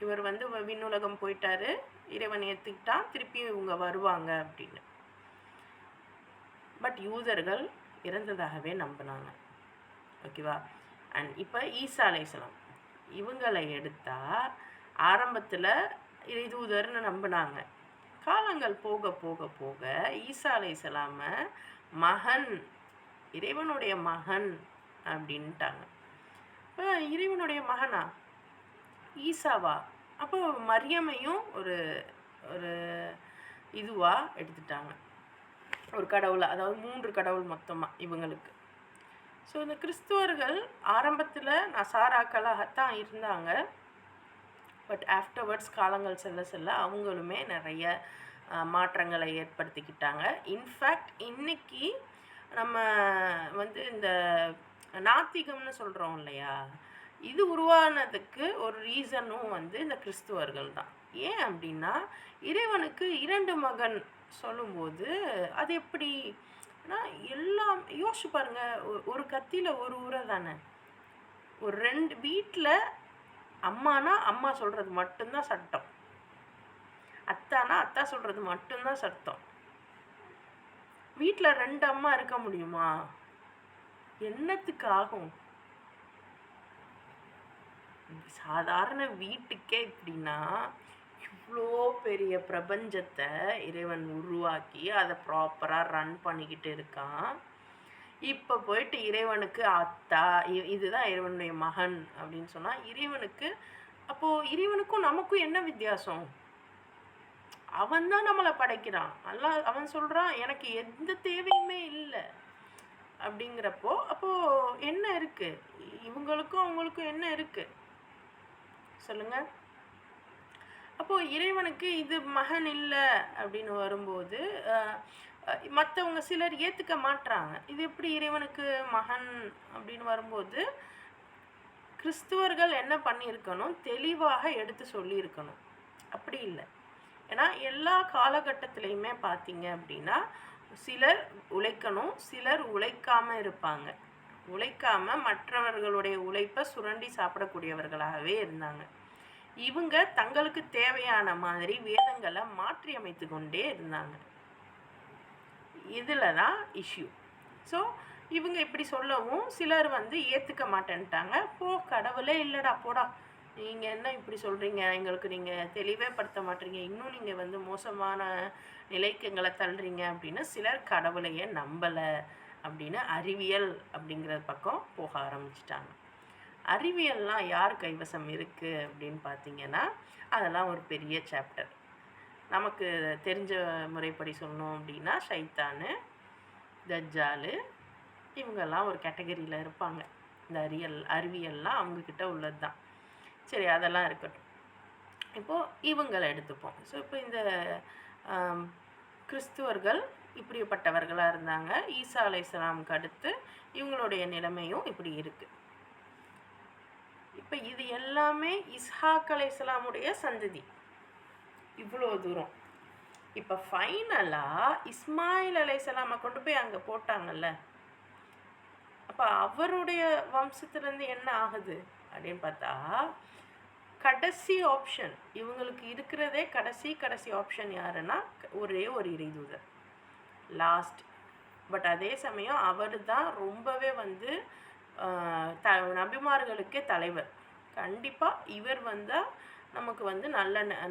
இவர் வந்து விண்ணுலகம் போயிட்டாரு, இறைவன் ஏற்றுக்கிட்டான், திருப்பி இவங்க வருவாங்க அப்படின்னு. பட் யூதர்கள் இறந்ததாகவே நம்பினாங்க. ஓகேவா. அண்ட் இப்போ ஈசா அலைஹிஸ்ஸலாம் இவங்களை எடுத்தால் ஆரம்பத்தில் இறைதூதர்னு நம்பினாங்க. காலங்கள் போக போக போக ஈசா அலைஹிஸ்ஸலாமை மகன், இறைவனுடைய மகன் அப்படின்ட்டாங்க. இப்போ இறைவனுடைய மகனா ஈசாவா, அப்போ மரியமையும் ஒரு ஒரு இதுவாக எடுத்துட்டாங்க, ஒரு கடவுளை. அதாவது 3 கடவுள் மொத்தமாக இவங்களுக்கு. ஸோ இந்த கிறிஸ்துவர்கள் ஆரம்பத்தில் நசாராக்களாகத்தான் இருந்தாங்க. பட் ஆஃப்டர்வர்ட்ஸ் காலங்கள் செல்ல செல்ல அவங்களுமே நிறைய மாற்றங்களை ஏற்படுத்திக்கிட்டாங்க. இன்ஃபேக்ட் இன்னைக்கு நம்ம வந்து இந்த நாத்திகம்னு சொல்கிறோம் இல்லையா, இது உருவானதுக்கு ஒரு ரீசனும் வந்து இந்த கிறிஸ்துவர்கள் தான். ஏன் அப்படின்னா, இறைவனுக்கு 2 மகன் சொல்லும்போது அது எப்படி? எல்லாம் யோசிச்சு பாருங்க. ஒரு கத்தியில் ஒரு உரை தானே. ஒரு 2 வீட்டில் அம்மானா அம்மா சொல்கிறது மட்டும்தான் சட்டம், அத்தானா அத்தா சொல்கிறது மட்டும்தான் சட்டம். வீட்டில் 2 அம்மா இருக்க முடியுமா? என்னத்துக்கு ஆகும்? சாதாரண வீட்டுக்கே இப்படின்னா, இவ்வளோ பெரிய பிரபஞ்சத்தை இறைவன் உருவாக்கி அதை ப்ராப்பராக ரன் பண்ணிக்கிட்டு இருக்கான். இப்போ போயிட்டு இறைவனுக்கு அத்தா, இதுதான் இறைவனுடைய மகன் அப்படின்னு சொன்னால், இறைவனுக்கு அப்போது இறைவனுக்கும் நமக்கும் என்ன வித்தியாசம்? அவன் தான் நம்மளை படைக்கிறான். அவன் சொல்கிறான் எனக்கு எந்த தேவையுமே இல்லை அப்படிங்கிறப்போ, அப்போது என்ன இருக்குது? இவங்களுக்கும் அவங்களுக்கும் என்ன இருக்குது சொல்லுங்க. அப்போது இறைவனுக்கு இது மகன் இல்லை அப்படின்னு வரும்போது மற்றவங்க சிலர் ஏற்றுக்க மாட்றாங்க. இது எப்படி இறைவனுக்கு மகன் அப்படின்னு வரும்போது கிறிஸ்துவர்கள் என்ன பண்ணியிருக்கணும்? தெளிவாக எடுத்து சொல்லியிருக்கணும். அப்படி இல்லை. ஏன்னா எல்லா காலகட்டத்திலையுமே பார்த்தீங்க அப்படின்னா, சிலர் உழைக்கணும், சிலர் உழைக்காமல் இருப்பாங்க. உழைக்காமல் மற்றவர்களுடைய உழைப்பை சுரண்டி சாப்பிடக்கூடியவர்களாகவே இருந்தாங்க. இவங்க தங்களுக்கு தேவையான மாதிரி வேதங்களை மாற்றி அமைத்து கொண்டே இருந்தாங்க. இதில் தான் இஷ்யூ. ஸோ இவங்க இப்படி சொல்லவும் சிலர் வந்து ஏற்றுக்க மாட்டேன்ட்டாங்க. கடவுளே இல்லைடா போடா, நீங்கள் என்ன இப்படி சொல்கிறீங்க, எங்களுக்கு நீங்கள் தெளிவே படுத்த மாட்டீங்க, இன்னும் நீங்கள் வந்து மோசமான நிலைக்கு எங்களை தள்ளுறீங்க அப்படின்னு சிலர் கடவுளையே நம்பலை அப்படின்னு அறிவியல் அப்படிங்கிற பக்கம் போக ஆரம்பிச்சிட்டாங்க. அறிவியல்லாம் யார் கைவசம் இருக்குது அப்படின்னு பார்த்தீங்கன்னா, அதெல்லாம் ஒரு பெரிய சாப்டர். நமக்கு தெரிஞ்ச முறைப்படி சொல்லணும் அப்படின்னா, ஷைத்தானு, தஜ்ஜாலு, இவங்கெல்லாம் ஒரு கேட்டகரியில் இருப்பாங்க. இந்த அறிவியல்லாம் அவங்கக்கிட்ட உள்ளது தான். சரி, அதெல்லாம் இருக்கட்டும். இப்போது இவங்களை எடுத்துப்போம். ஸோ இப்போ இந்த கிறிஸ்துவர்கள் இப்படிப்பட்டவர்களாக இருந்தாங்க. ஈசா அலைஹிஸ்ஸலாமுக்கு அடுத்து இவங்களுடைய நிலைமையும் இப்படி இருக்குது. இப்போ இது எல்லாமே இஸ்ஹாக் அலைஹிஸ்ஸலாமுடைய சந்ததி. இவ்வளோ தூரம். இப்போ ஃபைனலாக இஸ்மாயில் அலைஹிஸ்ஸலாமை கொண்டு போய் அங்கே போட்டாங்கல்ல, அப்போ அவருடைய வம்சத்துலேருந்து என்ன ஆகுது அப்படின்னு பார்த்தா, கடைசி ஆப்ஷன் இவங்களுக்கு இருக்கிறதே கடைசி ஆப்ஷன் யாருன்னா ஒரே ஒரு இறைதூதர், லாஸ்ட். பட் அதே சமயம் அவர் தான் ரொம்பவே வந்து நபிமார்களுக்கே தலைவர். கண்டிப்பாக இவர் வந்தால் நமக்கு வந்து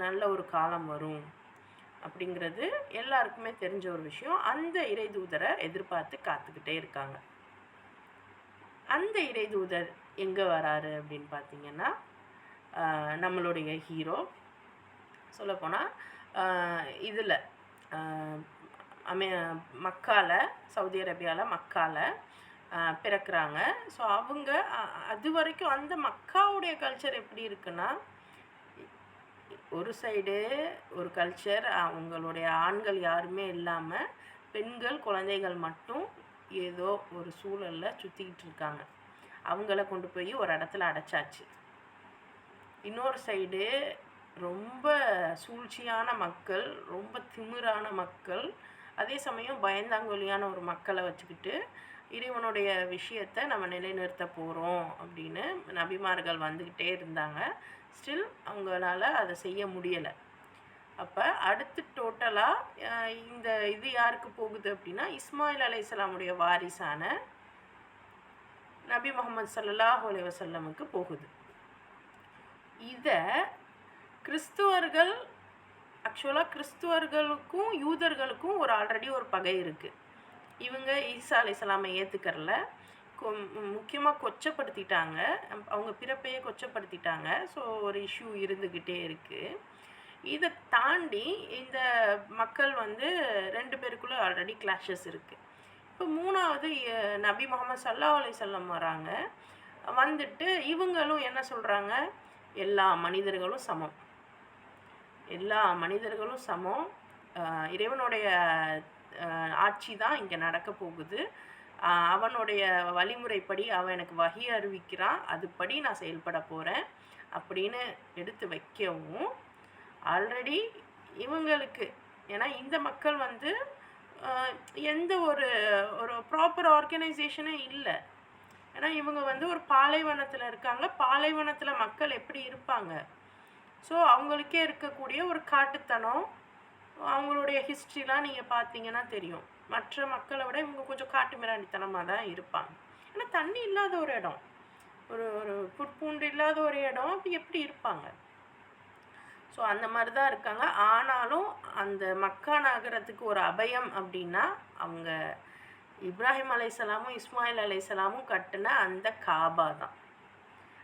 நல்ல ஒரு காலம் வரும் அப்படிங்கிறது எல்லாருக்குமே தெரிஞ்ச ஒரு விஷயம். அந்த இறைதூதரை எதிர்பார்த்து காத்துக்கிட்டே இருக்காங்க. அந்த இறைதூதர் எங்கே வராரு அப்படின்னு பார்த்தீங்கன்னா, நம்மளுடைய ஹீரோ சொல்லப்போனால் இதில் மக்கால, சவுதி அரேபியாவில் மக்கால பிறக்கிறாங்க. ஸோ அவங்க அது வரைக்கும் அந்த மக்காவுடைய கல்ச்சர் எப்படி இருக்குன்னா, ஒரு சைடு ஒரு கல்ச்சர், அவங்களுடைய ஆண்கள் யாருமே இல்லாமல் பெண்கள் குழந்தைகள் மட்டும் ஏதோ ஒரு சூழலில் சுற்றிக்கிட்டு இருக்காங்க. அவங்கள கொண்டு போய் ஒரு இடத்துல அடைச்சாச்சு. இன்னொரு சைடு ரொம்ப சூழ்ச்சியான மக்கள், ரொம்ப திமிரான மக்கள், அதே சமயம் பயந்தாங்கொலியான ஒரு மக்களை வச்சுக்கிட்டு இறைவனுடைய விஷயத்தை நம்ம நிலைநிறுத்த போகிறோம் அப்படின்னு நபிமார்கள் வந்துக்கிட்டே இருந்தாங்க. ஸ்டில் அவங்களால அதை செய்ய முடியலை. அப்போ அடுத்து டோட்டலாக இந்த இது யாருக்கு போகுது அப்படின்னா, இஸ்மாயில் அலைஹிஸ்ஸலாமுடைய வாரிசான நபி முஹம்மது ஸல்லல்லாஹு அலைஹி வஸல்லமுக்கு போகுது. இதை கிறிஸ்துவர்களுக்கும் யூதர்களுக்கும் ஆல்ரெடி ஒரு பகை இருக்குது. இவங்க ஈசா அலைஹிஸ்ஸலாமை ஏற்றுக்கறல, முக்கியமாக கொச்சப்படுத்திட்டாங்க, அவங்க பிறப்பையே கொச்சப்படுத்திட்டாங்க. ஸோ ஒரு இஷ்யூ இருந்துக்கிட்டே இருக்குது. இதை தாண்டி இந்த மக்கள் வந்து 2 பேருக்குள்ளே ஆல்ரெடி கிளாஷஸ் இருக்குது. இப்போ 3வது நபி முஹம்மது ஸல்லல்லாஹு அலைஹி வஸல்லம் வராங்க. வந்துட்டு இவங்களும் என்ன சொல்கிறாங்க, எல்லா மனிதர்களும் சமம், எல்லா மனிதர்களும் சமம், இறைவனுடைய ஆட்சி தான் இங்கே நடக்க போகுது. அவனுடைய வழிமுறைப்படி அவன் எனக்கு வகி அறிவிக்கிறான், அதுபடி நான் செயல்பட போகிறேன் அப்படின்னு எடுத்து வைக்கவும், ஆல்ரெடி இவங்களுக்கு, ஏன்னா இந்த மக்கள் வந்து எந்த ஒரு ஒரு ப்ராப்பர் ஆர்கனைசேஷனே இல்லை. ஏன்னா இவங்க வந்து ஒரு பாலைவனத்தில் இருக்காங்க. பாலைவனத்தில் மக்கள் எப்படி இருப்பாங்க? ஸோ அவங்களுக்கே இருக்கக்கூடிய ஒரு காட்டுத்தனம், அவங்களுடைய ஹிஸ்ட்ரிலாம் நீங்கள் பார்த்தீங்கன்னா தெரியும். மற்ற மக்களை விட இவங்க கொஞ்சம் காட்டு மிராண்டித்தனமாக தான் இருப்பாங்க. ஏன்னா தண்ணி இல்லாத ஒரு இடம், ஒரு ஒரு புற்பூண்டு இல்லாத ஒரு இடம், அப்படி எப்படி இருப்பாங்க? ஸோ அந்த மாதிரி தான் இருக்காங்க. ஆனாலும் அந்த மக்கா நகரத்துக்கு ஒரு அபயம் அப்படின்னா அவங்க இப்ராஹிம் அலைஹிஸ்ஸலாமும் இஸ்மாயில் அலைஹிஸ்ஸலாமும் கட்டின அந்த காபா தான்.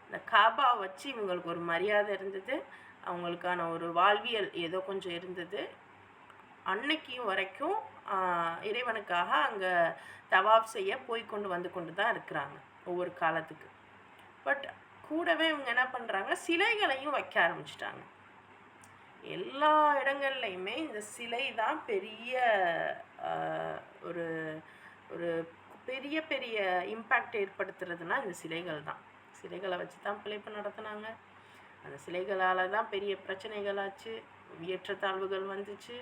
இந்த காபா வச்சு இவங்களுக்கு ஒரு மரியாதை இருந்தது, அவங்களுக்கான ஒரு வாழ்வியல் ஏதோ கொஞ்சம் இருந்தது. அன்னைக்கும் வரைக்கும் இறைவனுக்காக அங்கே தவாப் செய்ய போய் கொண்டு தான் இருக்கிறாங்க ஒவ்வொரு காலத்துக்கு. பட் கூடவே இவங்க என்ன பண்ணுறாங்க, சிலைகளையும் வைக்க ஆரம்பிச்சிட்டாங்க. எல்லா இடங்கள்லையுமே இந்த சிலை தான் பெரிய ஒரு ஒரு பெரிய பெரிய இம்பேக்ட் ஏற்படுத்துறதுனா இந்த சிலைகள் தான். சிலைகளை வச்சு தான் பிழைப்பு நடத்தினாங்க. அந்த சிலைகளால் தான் பெரிய பிரச்சனைகளாச்சு, ஏற்றத்தாழ்வுகள் வந்துச்சு.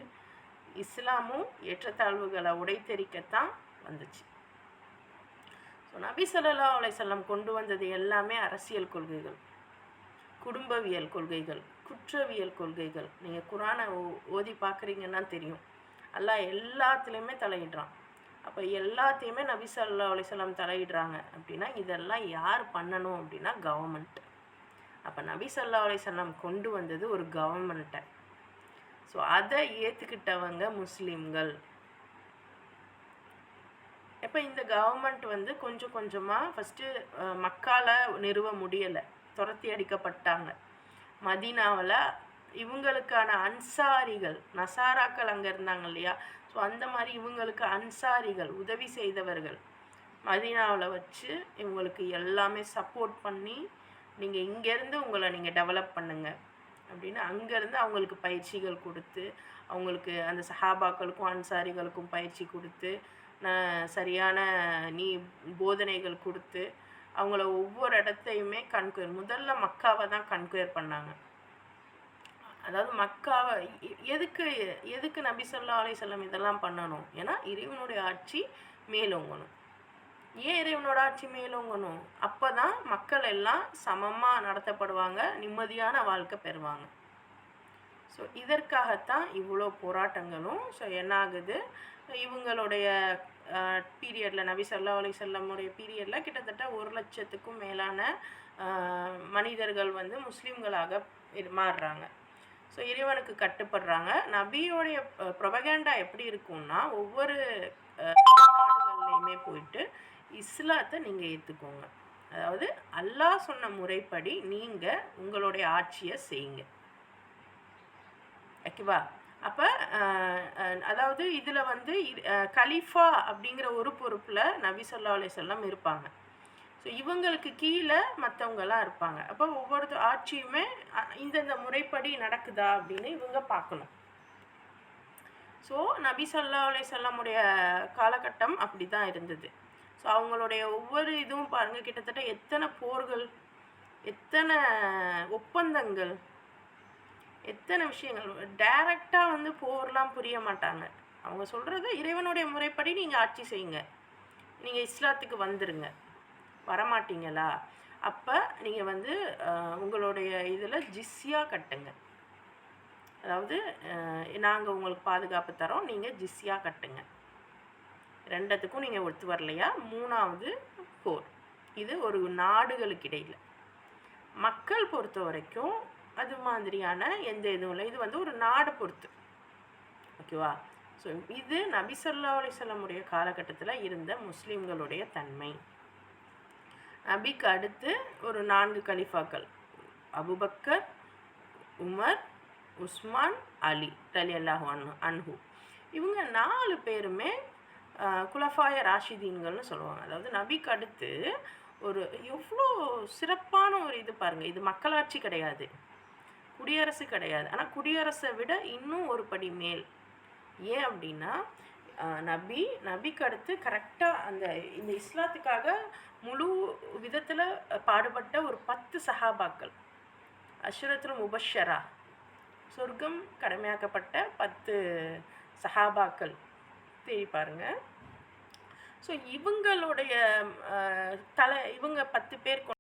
இஸ்லாமும் ஏற்றத்தாழ்வுகளை உடைத்தெறிக்கத்தான் வந்துச்சு. ஸோ நபி ஸல்லல்லாஹு அலைஹி வஸல்லம் கொண்டு வந்தது எல்லாமே அரசியல் கொள்கைகள், குடும்பவியல் கொள்கைகள், குற்றவியல் கொள்கைகள். நீங்கள் குரானை ஓதி பார்க்குறீங்கன்னா தெரியும், அல்லாஹ் எல்லாத்துலேயுமே தலையிடுறான். அப்போ எல்லாத்தையுமே நபி ஸல்லல்லாஹு அலைஹி வஸல்லம் தலையிடுறாங்க அப்படின்னா இதெல்லாம் யார் பண்ணணும் அப்படின்னா கவர்மெண்ட். அப்போ நபி ஸல்லல்லாஹு அலைஹி வஸல்லம் கொண்டு வந்தது ஒரு கவர்மெண்ட்டை. ஸோ அதை ஏற்றுக்கிட்டவங்க முஸ்லீம்கள். இப்போ இந்த கவர்மெண்ட் வந்து கொஞ்சம் கொஞ்சமாக ஃபஸ்ட்டு மக்கால நிறுவ முடியலை, துரத்தி அடிக்கப்பட்டாங்க. மதீனாவில் இவங்களுக்கான அன்சாரிகள், நசாராக்கள் அங்கே இருந்தாங்க இல்லையா, ஸோ அந்த மாதிரி இவங்களுக்கு அன்சாரிகள், உதவி செய்தவர்கள் மதீனாவில் வச்சு இவங்களுக்கு எல்லாமே சப்போர்ட் பண்ணி, நீங்கள் இங்கேருந்து உங்களை நீங்கள் டெவலப் பண்ணுங்கள் அப்படின்னு அங்கேருந்து அவங்களுக்கு பயிற்சிகள் கொடுத்து, அவங்களுக்கு அந்த சஹாபாக்களுக்கும் அன்சாரிகளுக்கும் பயிற்சி கொடுத்து, சரியான போதனைகள் கொடுத்து, அவங்கள ஒவ்வொரு இடத்தையுமே முதல்ல மக்காவை தான் கன்குயர் பண்ணாங்க. அதாவது மக்காவை எதுக்கு நபி ஸல்லல்லாஹு அலைஹி வஸல்லம் இதெல்லாம் பண்ணணும்? ஏன்னா இறைவனுடைய ஆட்சி மேலோங்கணும். ஏன் இறைவனோட ஆட்சி மேலோங்கணும்? அப்போ தான் மக்கள் எல்லாம் சமமாக நடத்தப்படுவாங்க, நிம்மதியான வாழ்க்கை பெறுவாங்க. ஸோ இதற்காகத்தான் இவ்வளோ போராட்டங்களும். ஸோ என்ன ஆகுது, இவங்களுடைய பீரியடில், நபி ஸல்லல்லாஹு அலைஹி வஸல்லமுடைய பீரியடில் கிட்டத்தட்ட 1,00,000க்கும் மேலான மனிதர்கள் வந்து முஸ்லீம்களாக மாறுறாங்க. ஸோ இறைவனுக்கு கட்டுப்படுறாங்க. நபியோடைய ப்ரொபகேண்டா எப்படி இருக்கும்னா, ஒவ்வொரு நாடுகள்லையுமே போயிட்டு இஸ்லாத்தை நீங்கள் ஏற்றுக்கோங்க, அதாவது அல்லாஹ் சொன்ன முறைப்படி நீங்கள் உங்களுடைய ஆட்சியை செய்யுங்க, ஓகேவா? அப்போ அதாவது இதில் வந்து கலீஃபா அப்படிங்கிற ஒரு பொறுப்பில் நபி ஸல்லல்லாஹு அலைஹி வஸல்லம் இருப்பாங்க. ஸோ இவங்களுக்கு கீழே மற்றவங்கெல்லாம் இருப்பாங்க. அப்போ ஒவ்வொரு ஆட்சியுமே இந்தந்த முறைப்படி நடக்குதா அப்படின்னு இவங்க பார்க்கணும். ஸோ நபி ஸல்லல்லாஹு அலைஹி வஸல்லமுடைய காலகட்டம் அப்படி தான் இருந்தது. ஸோ அவங்களுடைய ஒவ்வொரு இதுவும் பாருங்கள், கிட்டத்தட்ட எத்தனை போர்கள், எத்தனை ஒப்பந்தங்கள், எத்தனை விஷயங்கள். டைரெக்டாக வந்து போர்லாம் புரிய மாட்டாங்க. அவங்க சொல்கிறது இறைவனுடைய முறைப்படி நீங்கள் ஆட்சி செய்யுங்க, நீங்கள் இஸ்லாத்துக்கு வந்துடுங்க. வரமாட்டீங்களா, அப்போ நீங்கள் வந்து உங்களுடைய இதில் ஜிஸ்யா கட்டுங்க, அதாவது நாங்கள் உங்களுக்கு பாதுகாப்பு தரோம், நீங்கள் ஜிஸ்யா கட்டுங்க. ரெண்டத்துக்கும் நீங்கள் ஒத்து வரலையா, 3வது போர். இது ஒரு நாடுகளுக்கு இடையில். மக்கள் பொறுத்த வரைக்கும் அது மாதிரியான எந்த இதுவும் இல்லை. இது வந்து ஒரு நாடு பொறுத்து, ஓகேவா? ஸோ இது நபி ஸல்லல்லாஹு அலைஹி வஸல்லமுடைய காலகட்டத்தில் இருந்த முஸ்லீம்களுடைய தன்மை. நபிக்கு அடுத்து ஒரு 4 கலிஃபாக்கள், அபூபக்கர், உமர், உஸ்மான், அலி ரலியல்லாஹு அன்ஹு. இவங்க 4 பேருமே குலஃபாய ராஷிதீன்கள்னு சொல்லுவாங்க. அதாவது நபிக்கு அடுத்து ஒரு எவ்வளோ சிறப்பான ஒரு இது பாருங்கள். இது மக்களாட்சி கிடையாது, குடியரசு கிடையாது, ஆனால் குடியரசை விட இன்னும் ஒரு படி மேல். ஏன் அப்படின்னா நபிக்கு அடுத்து கரெக்டாக இந்த இஸ்லாத்துக்காக முழு விதத்தில் பாடுபட்ட ஒரு 10 சஹாபாக்கள், அஷ்ரத்துல் முபஷரா, சொர்க்கம் கடமையாக்கப்பட்ட 10 சஹாபாக்கள் தேடி பாருங்க. ஸோ இவங்களுடைய இவங்க 10 பேர்